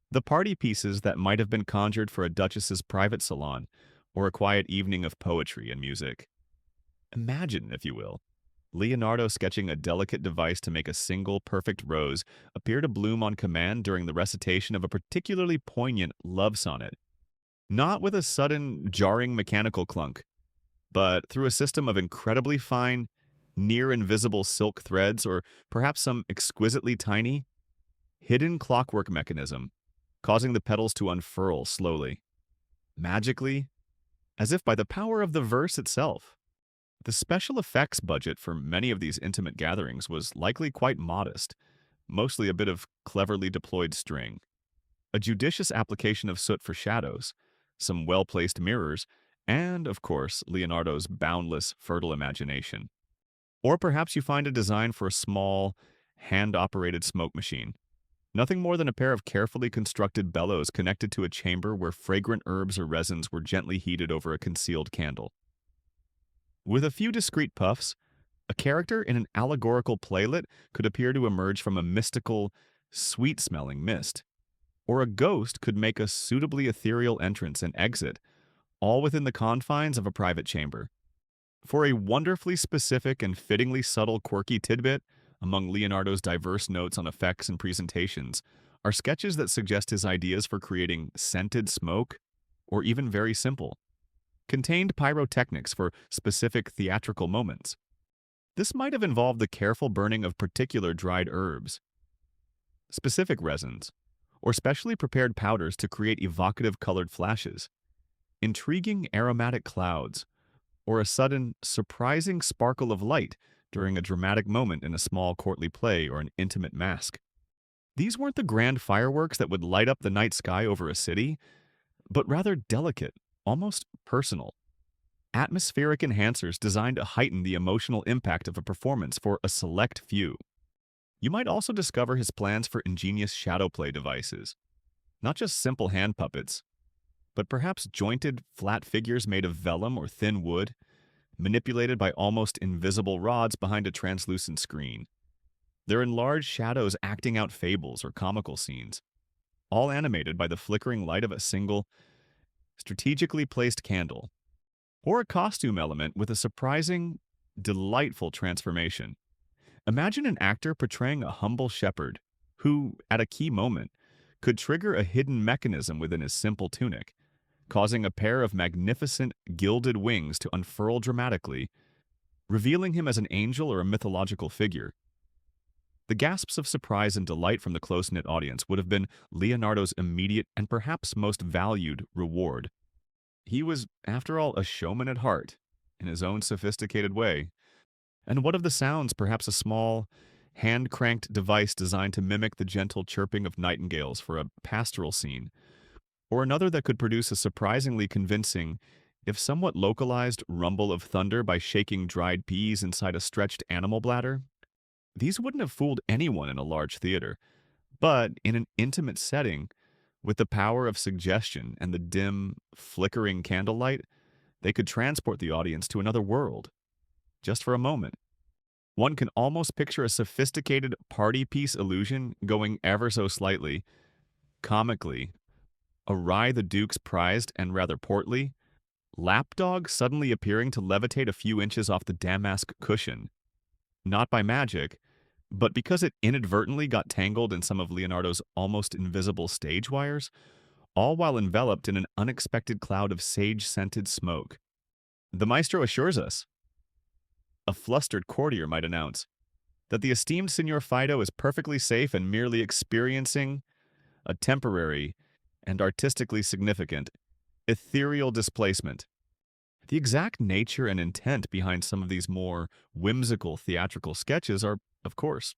The party pieces that might have been conjured for a duchess's private salon, or a quiet evening of poetry and music. Imagine, if you will, Leonardo sketching a delicate device to make a single perfect rose appear to bloom on command during the recitation of a particularly poignant love sonnet. Not with a sudden, jarring mechanical clunk, but through a system of incredibly fine, near-invisible silk threads or perhaps some exquisitely tiny, hidden clockwork mechanism, causing the petals to unfurl slowly, magically, as if by the power of the verse itself. The special effects budget for many of these intimate gatherings was likely quite modest, mostly a bit of cleverly deployed string, a judicious application of soot for shadows, some well-placed mirrors, And, of course, Leonardo's boundless, fertile imagination. Or perhaps you find a design for a small, hand-operated smoke machine. Nothing more than a pair of carefully constructed bellows connected to a chamber where fragrant herbs or resins were gently heated over a concealed candle. With a few discreet puffs, a character in an allegorical playlet could appear to emerge from a mystical, sweet-smelling mist. Or a ghost could make a suitably ethereal entrance and exit, all within the confines of a private chamber. For a wonderfully specific and fittingly subtle quirky tidbit, among Leonardo's diverse notes on effects and presentations, are sketches that suggest his ideas for creating scented smoke, or even very simple, contained pyrotechnics for specific theatrical moments. This might have involved the careful burning of particular dried herbs, specific resins, or specially prepared powders to create evocative colored flashes, intriguing aromatic clouds, or a sudden, surprising sparkle of light during a dramatic moment in a small courtly play or an intimate masque. These weren't the grand fireworks that would light up the night sky over a city, but rather delicate, almost personal, atmospheric enhancers designed to heighten the emotional impact of a performance for a select few. You might also discover his plans for ingenious shadow play devices, not just simple hand puppets, but perhaps jointed, flat figures made of vellum or thin wood, manipulated by almost invisible rods behind a translucent screen. Their enlarged shadows acting out fables or comical scenes, all animated by the flickering light of a single, strategically placed candle, or a costume element with a surprising, delightful transformation. Imagine an actor portraying a humble shepherd who, at a key moment, could trigger a hidden mechanism within his simple tunic, causing a pair of magnificent, gilded wings to unfurl dramatically, revealing him as an angel or a mythological figure. The gasps of surprise and delight from the close-knit audience would have been Leonardo's immediate and perhaps most valued reward. He was, after all, a showman at heart, in his own sophisticated way. And what of the sounds, perhaps a small, hand-cranked device designed to mimic the gentle chirping of nightingales for a pastoral scene, or another that could produce a surprisingly convincing, if somewhat localized, rumble of thunder by shaking dried peas inside a stretched animal bladder? These wouldn't have fooled anyone in a large theater, but in an intimate setting, with the power of suggestion and the dim, flickering candlelight, they could transport the audience to another world, just for a moment. One can almost picture a sophisticated party piece illusion going ever so slightly, comically, awry the Duke's prized and rather portly, lapdog suddenly appearing to levitate a few inches off the damask cushion, not by magic, but because it inadvertently got tangled in some of Leonardo's almost invisible stage wires, all while enveloped in an unexpected cloud of sage-scented smoke. The maestro assures us, a flustered courtier might announce, that the esteemed Signor Fido is perfectly safe and merely experiencing a temporary and artistically significant ethereal displacement. The exact nature and intent behind some of these more whimsical theatrical sketches are, of course,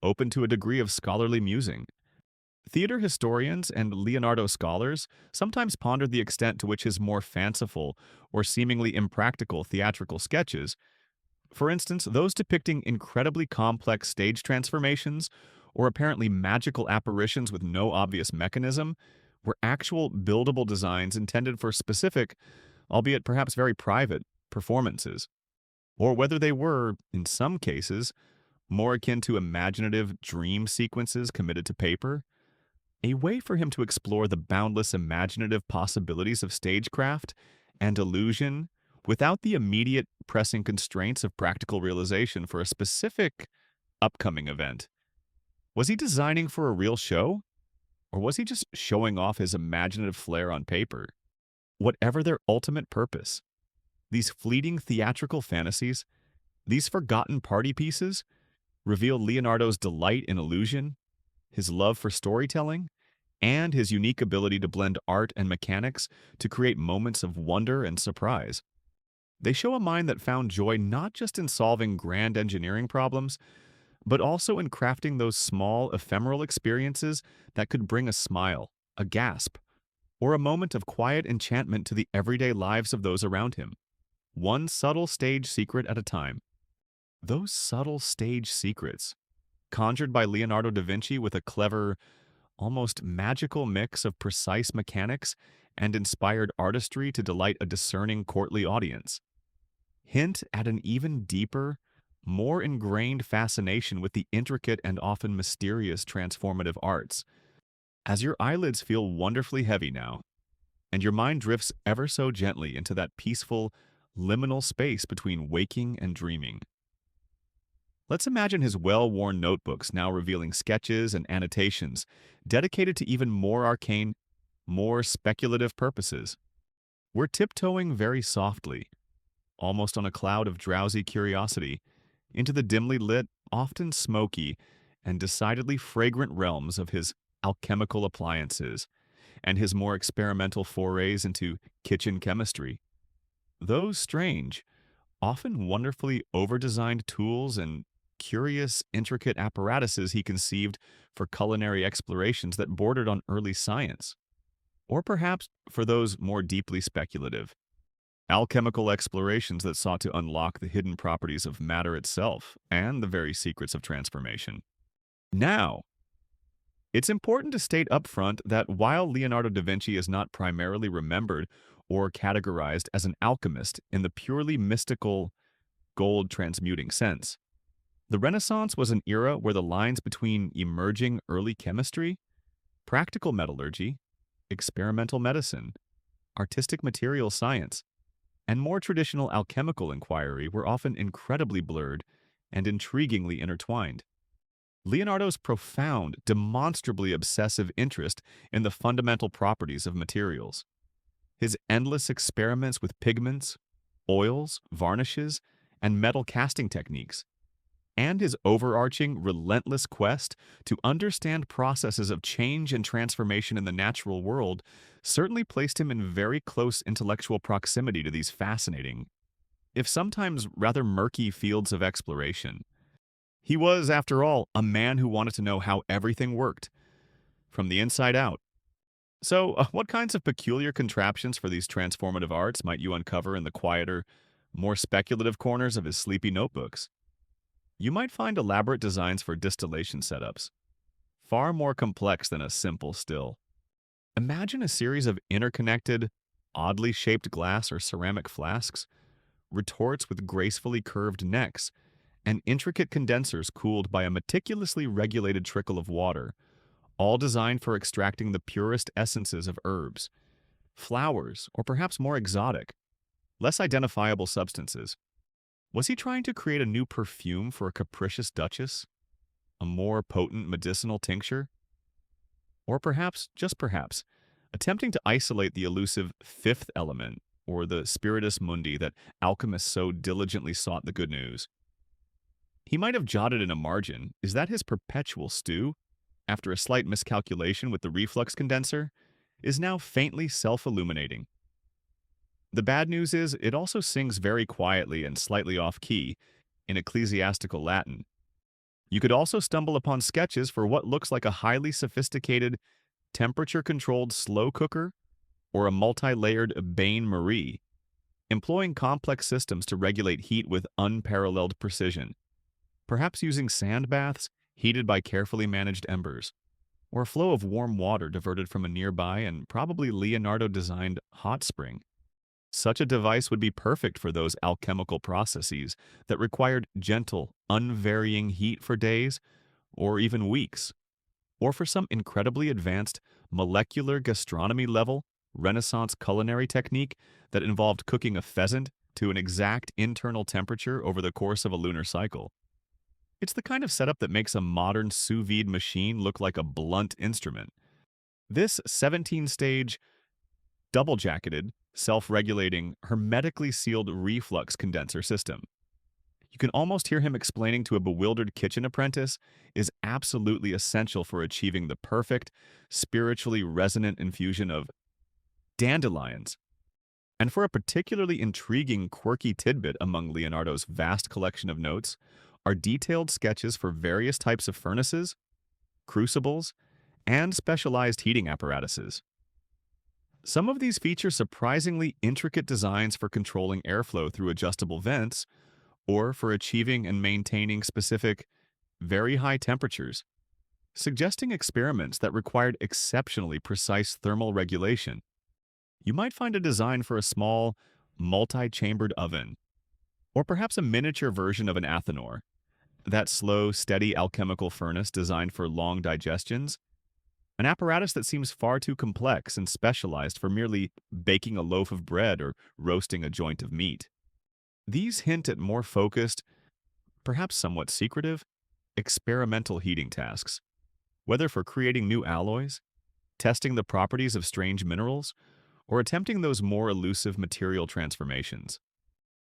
open to a degree of scholarly musing. Theater historians and Leonardo scholars sometimes pondered the extent to which his more fanciful or seemingly impractical theatrical sketches, for instance, those depicting incredibly complex stage transformations or apparently magical apparitions with no obvious mechanism, were actual buildable designs intended for specific, albeit perhaps very private, performances, or whether they were, in some cases, more akin to imaginative dream sequences committed to paper, a way for him to explore the boundless imaginative possibilities of stagecraft and illusion without the immediate pressing constraints of practical realization for a specific upcoming event. Was he designing for a real show? Or was he just showing off his imaginative flair on paper? Whatever their ultimate purpose, these fleeting theatrical fantasies, these forgotten party pieces, reveal Leonardo's delight in illusion, his love for storytelling, and his unique ability to blend art and mechanics to create moments of wonder and surprise. They show a mind that found joy not just in solving grand engineering problems, but also in crafting those small, ephemeral experiences that could bring a smile, a gasp, or a moment of quiet enchantment to the everyday lives of those around him. One subtle stage secret at a time. Those subtle stage secrets, conjured by Leonardo da Vinci with a clever, almost magical mix of precise mechanics and inspired artistry to delight a discerning courtly audience, hint at an even deeper, more ingrained fascination with the intricate and often mysterious transformative arts. As your eyelids feel wonderfully heavy now, and your mind drifts ever so gently into that peaceful, liminal space between waking and dreaming. Let's imagine his well-worn notebooks now revealing sketches and annotations dedicated to even more arcane, more speculative purposes. We're tiptoeing very softly, almost on a cloud of drowsy curiosity, into the dimly lit, often smoky, and decidedly fragrant realms of his alchemical appliances and his more experimental forays into kitchen chemistry. Those strange, often wonderfully over-designed tools and curious, intricate apparatuses he conceived for culinary explorations that bordered on early science. Or perhaps, for those more deeply speculative, alchemical explorations that sought to unlock the hidden properties of matter itself and the very secrets of transformation. Now, it's important to state up front that while Leonardo da Vinci is not primarily remembered or categorized as an alchemist in the purely mystical, gold transmuting sense, the Renaissance was an era where the lines between emerging early chemistry, practical metallurgy, experimental medicine, artistic material science, and more traditional alchemical inquiry were often incredibly blurred and intriguingly intertwined. Leonardo's profound, demonstrably obsessive interest in the fundamental properties of materials, his endless experiments with pigments, oils, varnishes, and metal casting techniques, and his overarching, relentless quest to understand processes of change and transformation in the natural world certainly placed him in very close intellectual proximity to these fascinating, if sometimes rather murky fields of exploration. He was, after all, a man who wanted to know how everything worked, from the inside out. So, what kinds of peculiar contraptions for these transformative arts might you uncover in the quieter, more speculative corners of his sleepy notebooks? You might find elaborate designs for distillation setups, far more complex than a simple still. Imagine a series of interconnected, oddly shaped glass or ceramic flasks, retorts with gracefully curved necks, and intricate condensers cooled by a meticulously regulated trickle of water, all designed for extracting the purest essences of herbs, flowers, or perhaps more exotic, less identifiable substances. Was he trying to create a new perfume for a capricious duchess? A more potent medicinal tincture? Or perhaps, just perhaps, attempting to isolate the elusive fifth element, or the spiritus mundi that alchemists so diligently sought the good news? He might have jotted in a margin, is that his perpetual stew, after a slight miscalculation with the reflux condenser, is now faintly self-illuminating. The bad news is, it also sings very quietly and slightly off-key, in ecclesiastical Latin. You could also stumble upon sketches for what looks like a highly sophisticated, temperature-controlled slow cooker or a multi-layered bain-marie, employing complex systems to regulate heat with unparalleled precision, perhaps using sand baths heated by carefully managed embers, or a flow of warm water diverted from a nearby and probably Leonardo-designed hot spring. Such a device would be perfect for those alchemical processes that required gentle, unvarying heat for days or even weeks, or for some incredibly advanced molecular gastronomy level Renaissance culinary technique that involved cooking a pheasant to an exact internal temperature over the course of a lunar cycle. It's the kind of setup that makes a modern sous vide machine look like a blunt instrument. This 17-stage, double-jacketed, self-regulating, hermetically sealed reflux condenser system, you can almost hear him explaining to a bewildered kitchen apprentice, is absolutely essential for achieving the perfect, spiritually resonant infusion of dandelions. And for a particularly intriguing, quirky tidbit among Leonardo's vast collection of notes are detailed sketches for various types of furnaces, crucibles, and specialized heating apparatuses. Some of these feature surprisingly intricate designs for controlling airflow through adjustable vents or for achieving and maintaining specific, very high temperatures, suggesting experiments that required exceptionally precise thermal regulation. You might find a design for a small, multi-chambered oven, or perhaps a miniature version of an athanor, that slow, steady alchemical furnace designed for long digestions, an apparatus that seems far too complex and specialized for merely baking a loaf of bread or roasting a joint of meat. These hint at more focused, perhaps somewhat secretive, experimental heating tasks, whether for creating new alloys, testing the properties of strange minerals, or attempting those more elusive material transformations.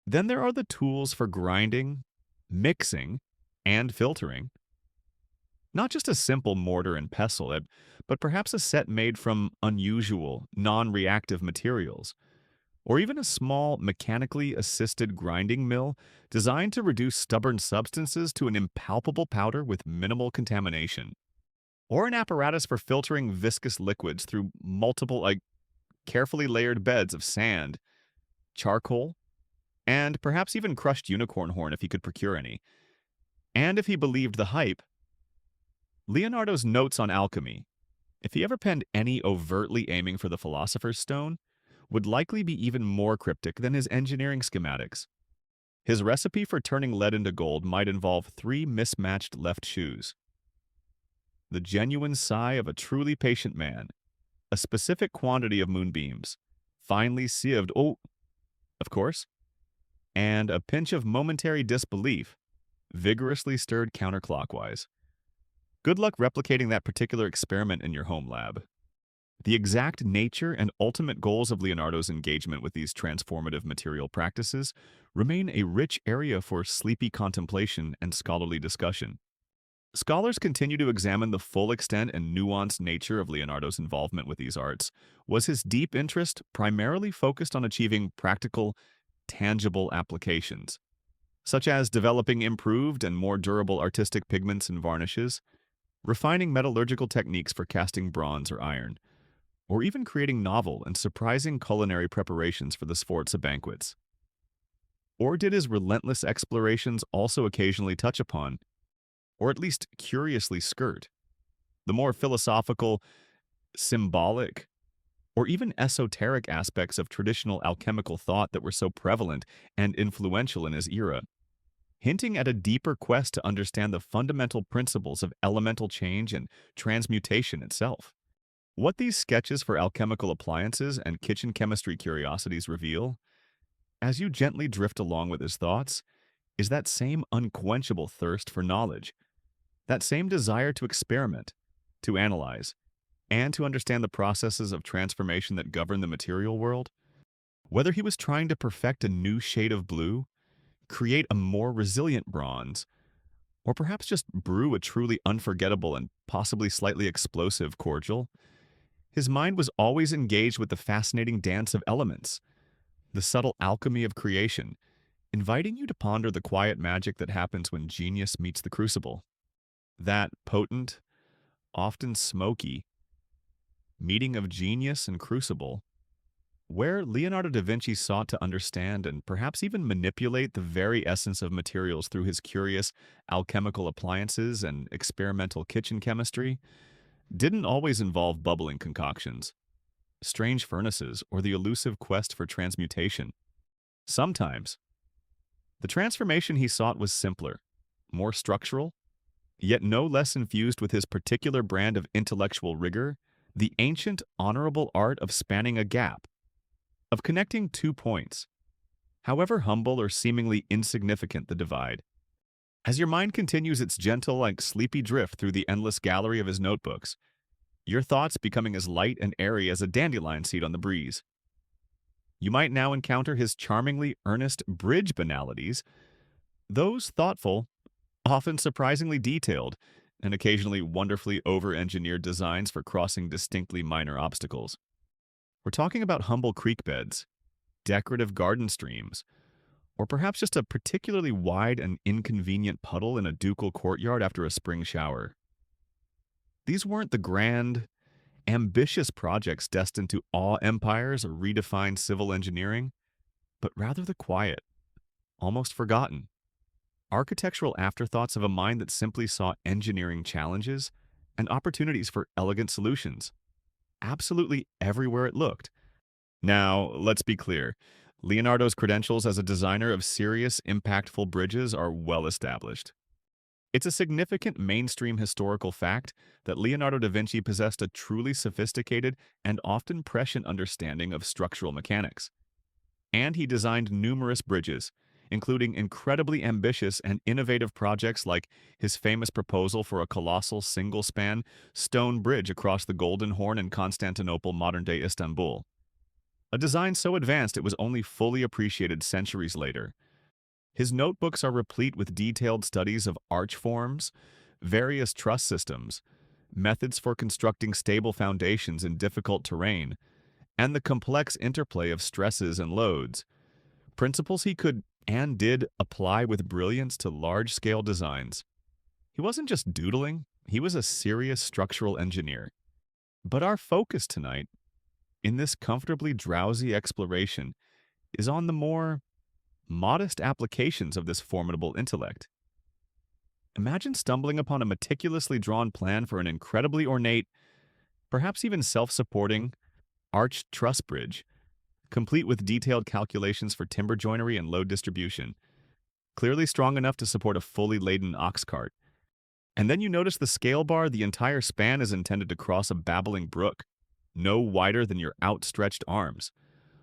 Then there are the tools for grinding, mixing, and filtering. Not just a simple mortar and pestle, but perhaps a set made from unusual, non-reactive materials, or even a small, mechanically assisted grinding mill designed to reduce stubborn substances to an impalpable powder with minimal contamination, or an apparatus for filtering viscous liquids through multiple, carefully layered beds of sand, charcoal, and perhaps even crushed unicorn horn if he could procure any. And if he believed the hype, Leonardo's notes on alchemy, if he ever penned any overtly aiming for the philosopher's stone, would likely be even more cryptic than his engineering schematics. His recipe for turning lead into gold might involve 3 mismatched left shoes, the genuine sigh of a truly patient man, a specific quantity of moonbeams, finely sieved, of course, and a pinch of momentary disbelief, vigorously stirred counterclockwise. Good luck replicating that particular experiment in your home lab. The exact nature and ultimate goals of Leonardo's engagement with these transformative material practices remain a rich area for sleepy contemplation and scholarly discussion. Scholars continue to examine the full extent and nuanced nature of Leonardo's involvement with these arts. Was his deep interest primarily focused on achieving practical, tangible applications, such as developing improved and more durable artistic pigments and varnishes, refining metallurgical techniques for casting bronze or iron, or even creating novel and surprising culinary preparations for the Sforza banquets? Or did his relentless explorations also occasionally touch upon, or at least curiously skirt, the more philosophical, symbolic, or even esoteric aspects of traditional alchemical thought that were so prevalent and influential in his era, hinting at a deeper quest to understand the fundamental principles of elemental change and transmutation itself? What these sketches for alchemical appliances and kitchen chemistry curiosities reveal, as you gently drift along with his thoughts, is that same unquenchable thirst for knowledge, that same desire to experiment, to analyze, and to understand the processes of transformation that govern the material world. Whether he was trying to perfect a new shade of blue, create a more resilient bronze, or perhaps just brew a truly unforgettable and possibly slightly explosive cordial, his mind was always engaged with the fascinating dance of elements, the subtle alchemy of creation, inviting you to ponder the quiet magic that happens when genius meets the crucible. That potent, often smoky, meeting of genius and crucible, where Leonardo da Vinci sought to understand and perhaps even manipulate the very essence of materials through his curious alchemical appliances and experimental kitchen chemistry, didn't always involve bubbling concoctions, strange furnaces, or the elusive quest for transmutation. Sometimes, the transformation he sought was simpler, more structural, yet no less infused with his particular brand of intellectual rigor, the ancient, honorable art of spanning a gap, of connecting 2 points, however humble or seemingly insignificant the divide. As your mind continues its gentle, sleepy drift through the endless gallery of his notebooks, your thoughts becoming as light and airy as a dandelion seed on the breeze, you might now encounter his charmingly earnest bridge banalities, those thoughtful, often surprisingly detailed, and occasionally wonderfully over-engineered designs for crossing distinctly minor obstacles. We're talking about humble creek beds, decorative garden streams, or perhaps just a particularly wide and inconvenient puddle in a ducal courtyard after a spring shower. These weren't the grand, ambitious projects destined to awe empires or redefine civil engineering, but rather the quiet, almost forgotten, architectural afterthoughts of a mind that simply saw engineering challenges and opportunities for elegant solutions absolutely everywhere it looked. Now, let's be clear. Leonardo's credentials as a designer of serious, impactful bridges are well established. It's a significant mainstream historical fact that Leonardo da Vinci possessed a truly sophisticated and often prescient understanding of structural mechanics. And he designed numerous bridges, including incredibly ambitious and innovative projects like his famous proposal for a colossal single-span stone bridge across the Golden Horn in Constantinople, modern-day Istanbul. A design so advanced it was only fully appreciated centuries later. His notebooks are replete with detailed studies of arch forms, various truss systems, methods for constructing stable foundations in difficult terrain, and the complex interplay of stresses and loads, principles he could and did apply with brilliance to large-scale designs. He wasn't just doodling, he was a serious structural engineer. But our focus tonight, in this comfortably drowsy exploration, is on the more modest applications of this formidable intellect. Imagine stumbling upon a meticulously drawn plan for an incredibly ornate, perhaps even self-supporting, arched truss bridge, complete with detailed calculations for timber joinery and load distribution, clearly strong enough to support a fully laden ox cart. And then you notice the scale bar, the entire span is intended to cross a babbling brook, no wider than your outstretched arms.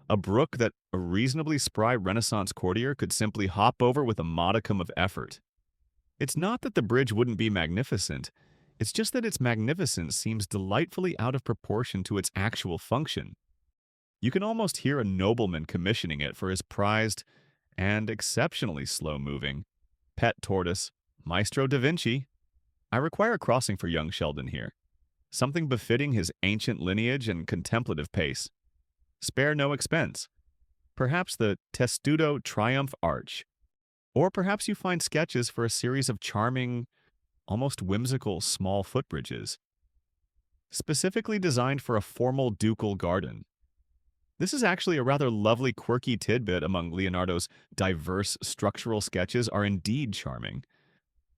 A brook that a reasonably spry Renaissance courtier could simply hop over with a modicum of effort. It's not that the bridge wouldn't be magnificent, it's just that its magnificence seems delightfully out of proportion to its actual function. You can almost hear a nobleman commissioning it for his prized and exceptionally slow-moving pet tortoise, Maestro da Vinci. I require a crossing for young Sheldon here, something befitting his ancient lineage and contemplative pace. Spare no expense. Perhaps the Testudo Triumph Arch. Or perhaps you find sketches for a series of charming, almost whimsical small footbridges, specifically designed for a formal ducal garden. This is actually a rather lovely, quirky tidbit among Leonardo's diverse structural sketches are indeed charming.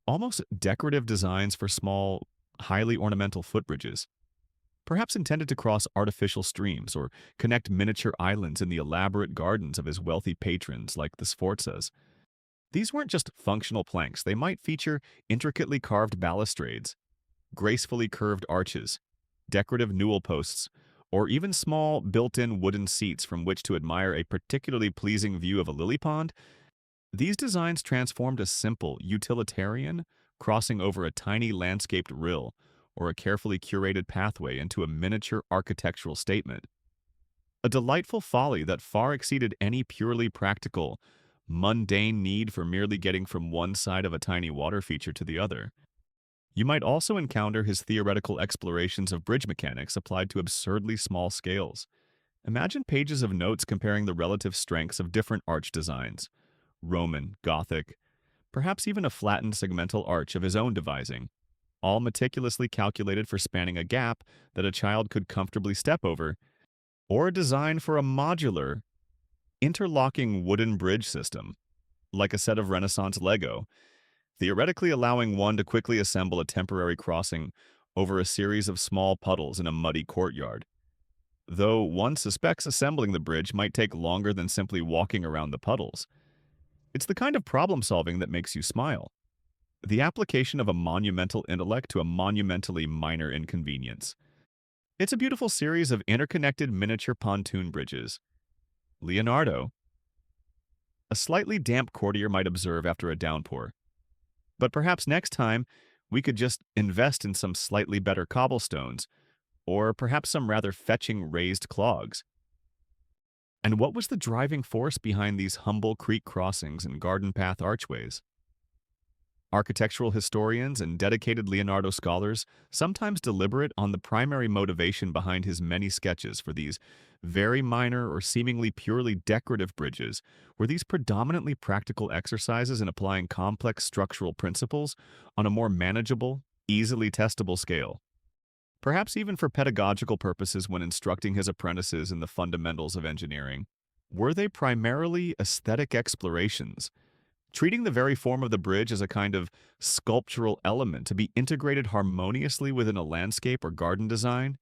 Almost decorative designs for small, highly ornamental footbridges, perhaps intended to cross artificial streams or connect miniature islands in the elaborate gardens of his wealthy patrons like the Sforzas. These weren't just functional planks, they might feature intricately carved balustrades, gracefully curved arches, decorative newel posts, or even small built-in wooden seats from which to admire a particularly pleasing view of a lily pond. These designs transformed a simple, utilitarian, crossing over a tiny landscaped rill or a carefully curated pathway into a miniature architectural statement. A delightful folly that far exceeded any purely practical, mundane need for merely getting from one side of a tiny water feature to the other. You might also encounter his theoretical explorations of bridge mechanics applied to absurdly small scales. Imagine pages of notes comparing the relative strengths of different arch designs, Roman, Gothic, perhaps even a flattened segmental arch of his own devising, all meticulously calculated for spanning a gap that a child could comfortably step over, or a design for a modular, interlocking wooden bridge system, like a set of Renaissance Lego, theoretically allowing one to quickly assemble a temporary crossing over a series of small puddles in a muddy courtyard. Though one suspects assembling the bridge might take longer than simply walking around the puddles. It's the kind of problem-solving that makes you smile. The application of a monumental intellect to a monumentally minor inconvenience. It's a beautiful series of interconnected miniature pontoon bridges. Leonardo. A slightly damp courtier might observe after a downpour. But perhaps next time, we could just invest in some slightly better cobblestones, or perhaps some rather fetching raised clogs. And what was the driving force behind these humble creek crossings and garden path archways? Architectural historians and dedicated Leonardo scholars sometimes deliberate on the primary motivation behind his many sketches for these very minor or seemingly purely decorative bridges were these predominantly practical exercises in applying complex structural principles on a more manageable, easily testable scale. perhaps even for pedagogical purposes when instructing his apprentices in the fundamentals of engineering? Were they primarily aesthetic explorations, treating the very form of the bridge as a kind of sculptural element to be integrated harmoniously within a landscape or garden design?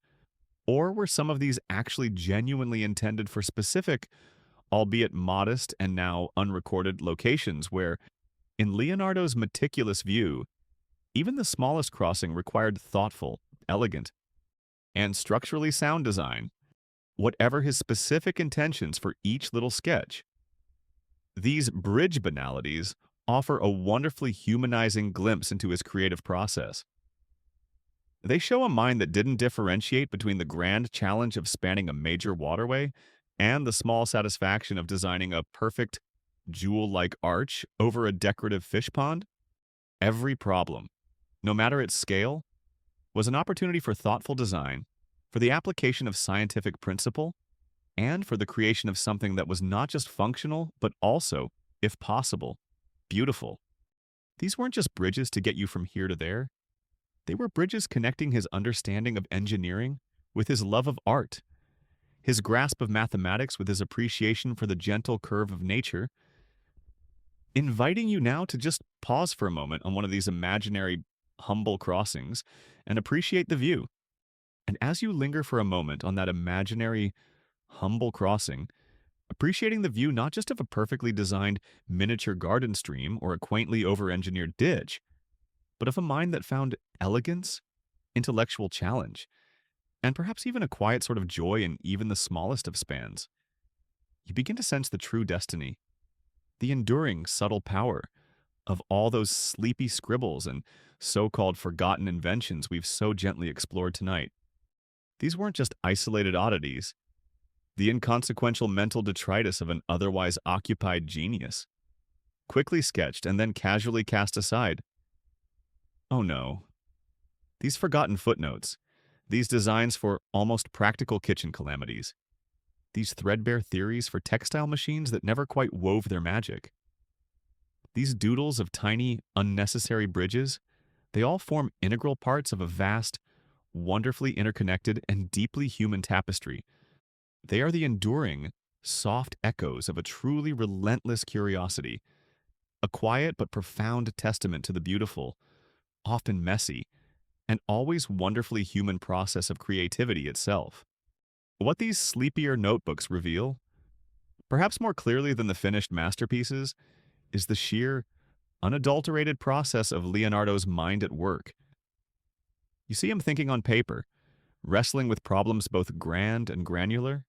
Or were some of these actually genuinely intended for specific, albeit modest and now unrecorded locations where, in Leonardo's meticulous view, even the smallest crossing required thoughtful, elegant, and structurally sound design, whatever his specific intentions for each little sketch? These bridge banalities offer a wonderfully humanizing glimpse into his creative process. They show a mind that didn't differentiate between the grand challenge of spanning a major waterway and the small satisfaction of designing a perfect, jewel-like arch over a decorative fish pond. Every problem, no matter its scale, was an opportunity for thoughtful design, for the application of scientific principle, and for the creation of something that was not just functional, but also, if possible, beautiful. These weren't just bridges to get you from here to there. They were bridges connecting his understanding of engineering with his love of art, his grasp of mathematics with his appreciation for the gentle curve of nature, inviting you now to just pause for a moment on one of these imaginary, humble crossings and appreciate the view. And as you linger for a moment on that imaginary, humble crossing, appreciating the view not just of a perfectly designed miniature garden stream or a quaintly over-engineered ditch, but of a mind that found elegance, intellectual challenge, and perhaps even a quiet sort of joy in even the smallest of spans, you begin to sense the true destiny, the enduring, subtle power of all those sleepy scribbles and so-called forgotten inventions we've so gently explored tonight. These weren't just isolated oddities, the inconsequential mental detritus of an otherwise occupied genius, quickly sketched and then casually cast aside. Oh no. These forgotten footnotes, these designs for almost practical kitchen calamities, these threadbare theories for textile machines that never quite wove their magic, these doodles of tiny, unnecessary bridges, they all form integral parts of a vast, wonderfully interconnected, and deeply human tapestry. They are the enduring, soft echoes of a truly relentless curiosity, a quiet but profound testament to the beautiful, often messy, and always wonderfully human process of creativity itself. What these Sleepier notebooks reveal, perhaps more clearly than the finished masterpieces, is the sheer, unadulterated process of Leonardo's mind at work. You see him thinking on paper, wrestling with problems both grand and granular,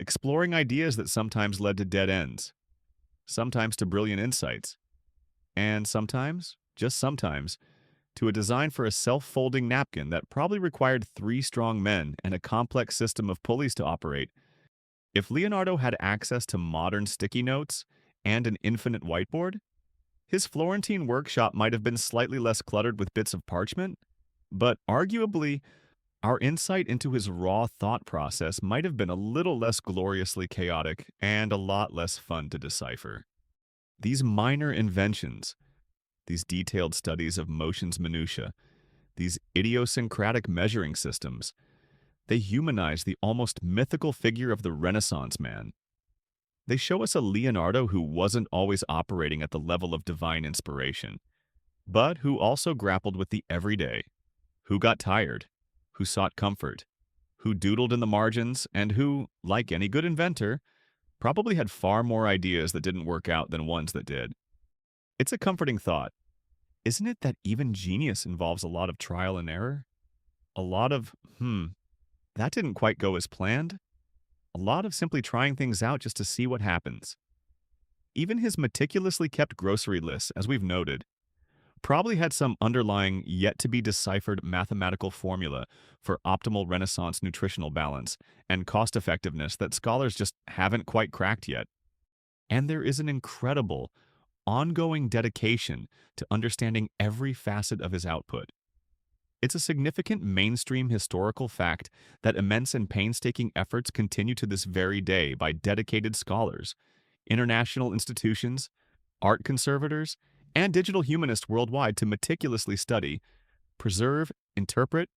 exploring ideas that sometimes led to dead ends, sometimes to brilliant insights, and sometimes, just sometimes, to a design for a self-folding napkin that probably required 3 strong men and a complex system of pulleys to operate. If Leonardo had access to modern sticky notes and an infinite whiteboard, his Florentine workshop might have been slightly less cluttered with bits of parchment, but arguably, our insight into his raw thought process might have been a little less gloriously chaotic and a lot less fun to decipher. These minor inventions, these detailed studies of motion's minutiae, these idiosyncratic measuring systems, they humanize the almost mythical figure of the Renaissance man. They show us a Leonardo who wasn't always operating at the level of divine inspiration, but who also grappled with the everyday, who got tired, who sought comfort, who doodled in the margins, and who, like any good inventor, probably had far more ideas that didn't work out than ones that did. It's a comforting thought, isn't it, that even genius involves a lot of trial and error? A lot of, that didn't quite go as planned? A lot of simply trying things out just to see what happens. Even his meticulously kept grocery lists, as we've noted, probably had some underlying, yet-to-be-deciphered mathematical formula for optimal Renaissance nutritional balance and cost-effectiveness that scholars just haven't quite cracked yet. And there is an incredible, ongoing dedication to understanding every facet of his output. It's a significant mainstream historical fact that immense and painstaking efforts continue to this very day by dedicated scholars, international institutions, art conservators, and digital humanists worldwide to meticulously study, preserve, interpret,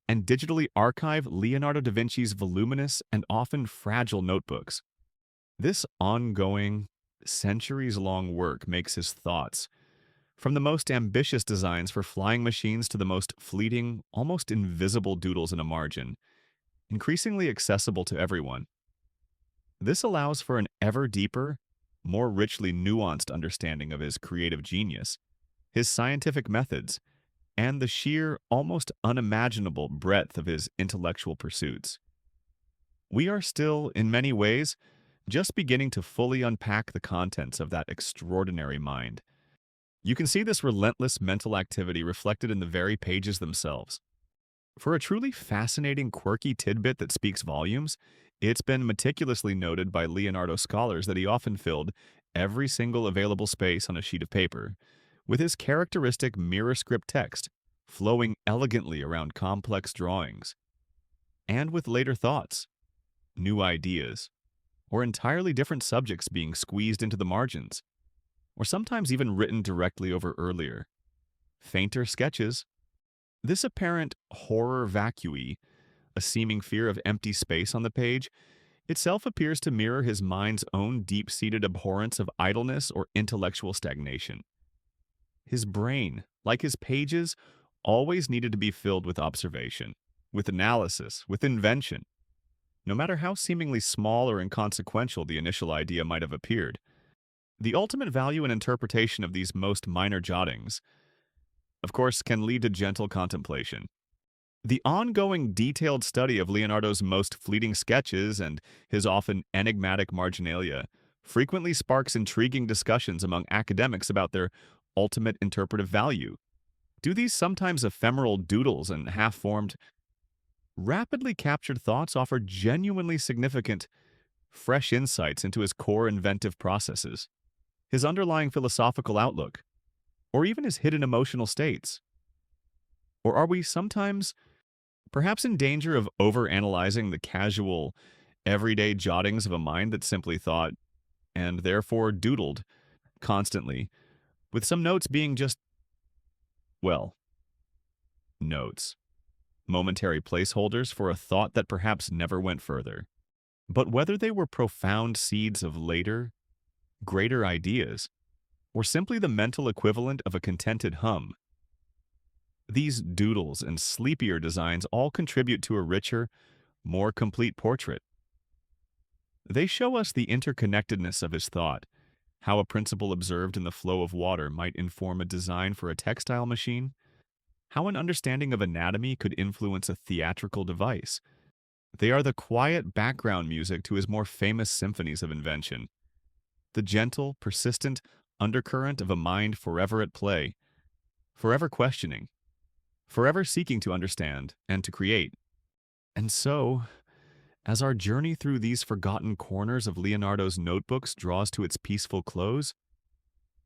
and digitally archive Leonardo da Vinci's voluminous and often fragile notebooks. This ongoing, centuries-long work makes his thoughts, from the most ambitious designs for flying machines to the most fleeting, almost invisible doodles in a margin, increasingly accessible to everyone. This allows for an ever deeper, more richly nuanced understanding of his creative genius, his scientific methods, and the sheer, almost unimaginable breadth of his intellectual pursuits. We are still, in many ways, just beginning to fully unpack the contents of that extraordinary mind. You can see this relentless mental activity reflected in the very pages themselves. For a truly fascinating, quirky tidbit that speaks volumes, it's been meticulously noted by Leonardo scholars that he often filled every single available space on a sheet of paper with his characteristic mirror script text, flowing elegantly around complex drawings, and with later thoughts, new ideas, or entirely different subjects being squeezed into the margins, or sometimes even written directly over earlier, fainter sketches. This apparent horror vacui, a seeming fear of empty space on the page, itself appears to mirror his mind's own deep-seated abhorrence of idleness or intellectual stagnation. His brain, like his pages, always needed to be filled with observation, with analysis, with invention. No matter how seemingly small or inconsequential the initial idea might have appeared, the ultimate value and interpretation of these most minor jottings, of course, can lead to gentle contemplation. The ongoing detailed study of Leonardo's most fleeting sketches and his often enigmatic marginalia frequently sparks intriguing discussions among academics about their ultimate interpretive value. Do these sometimes ephemeral doodles and half-formed, rapidly captured thoughts offer genuinely significant, fresh insights into his core inventive processes, his underlying philosophical outlook, or even his hidden emotional states? Or are we sometimes perhaps in danger of overanalyzing the casual, everyday jottings of a mind that simply thought, and therefore doodled, constantly, with some notes being just, well, notes, momentary placeholders for a thought that perhaps never went further? But whether they were profound seeds of later, greater ideas, or simply the mental equivalent of a contented hum, these doodles and sleepier designs all contribute to a richer, more complete portrait. They show us the interconnectedness of his thought, how a principle observed in the flow of water might inform a design for a textile machine, how an understanding of anatomy could influence a theatrical device. They are the quiet background music to his more famous symphonies of invention, the gentle, persistent undercurrent of a mind forever at play, forever questioning, forever seeking to understand and to create. And so, as our journey through these forgotten corners of Leonardo's notebooks draws to its peaceful close,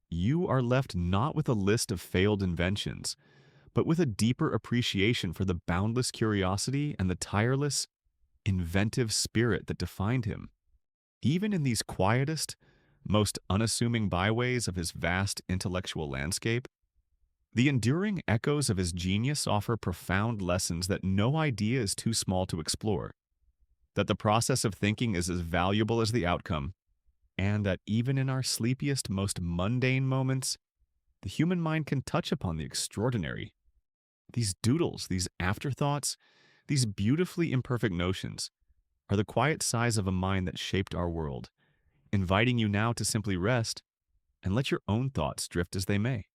you are left not with a list of failed inventions, but with a deeper appreciation for the boundless curiosity and the tireless, inventive spirit that defined him. Even in these quietest, most unassuming byways of his vast intellectual landscape, the enduring echoes of his genius offer profound lessons that no idea is too small to explore, that the process of thinking is as valuable as the outcome, and that even in our sleepiest, most mundane moments, the human mind can touch upon the extraordinary. These doodles, these afterthoughts, these beautifully imperfect notions are the quiet sighs of a mind that shaped our world, inviting you now to simply rest and let your own thoughts drift as they may.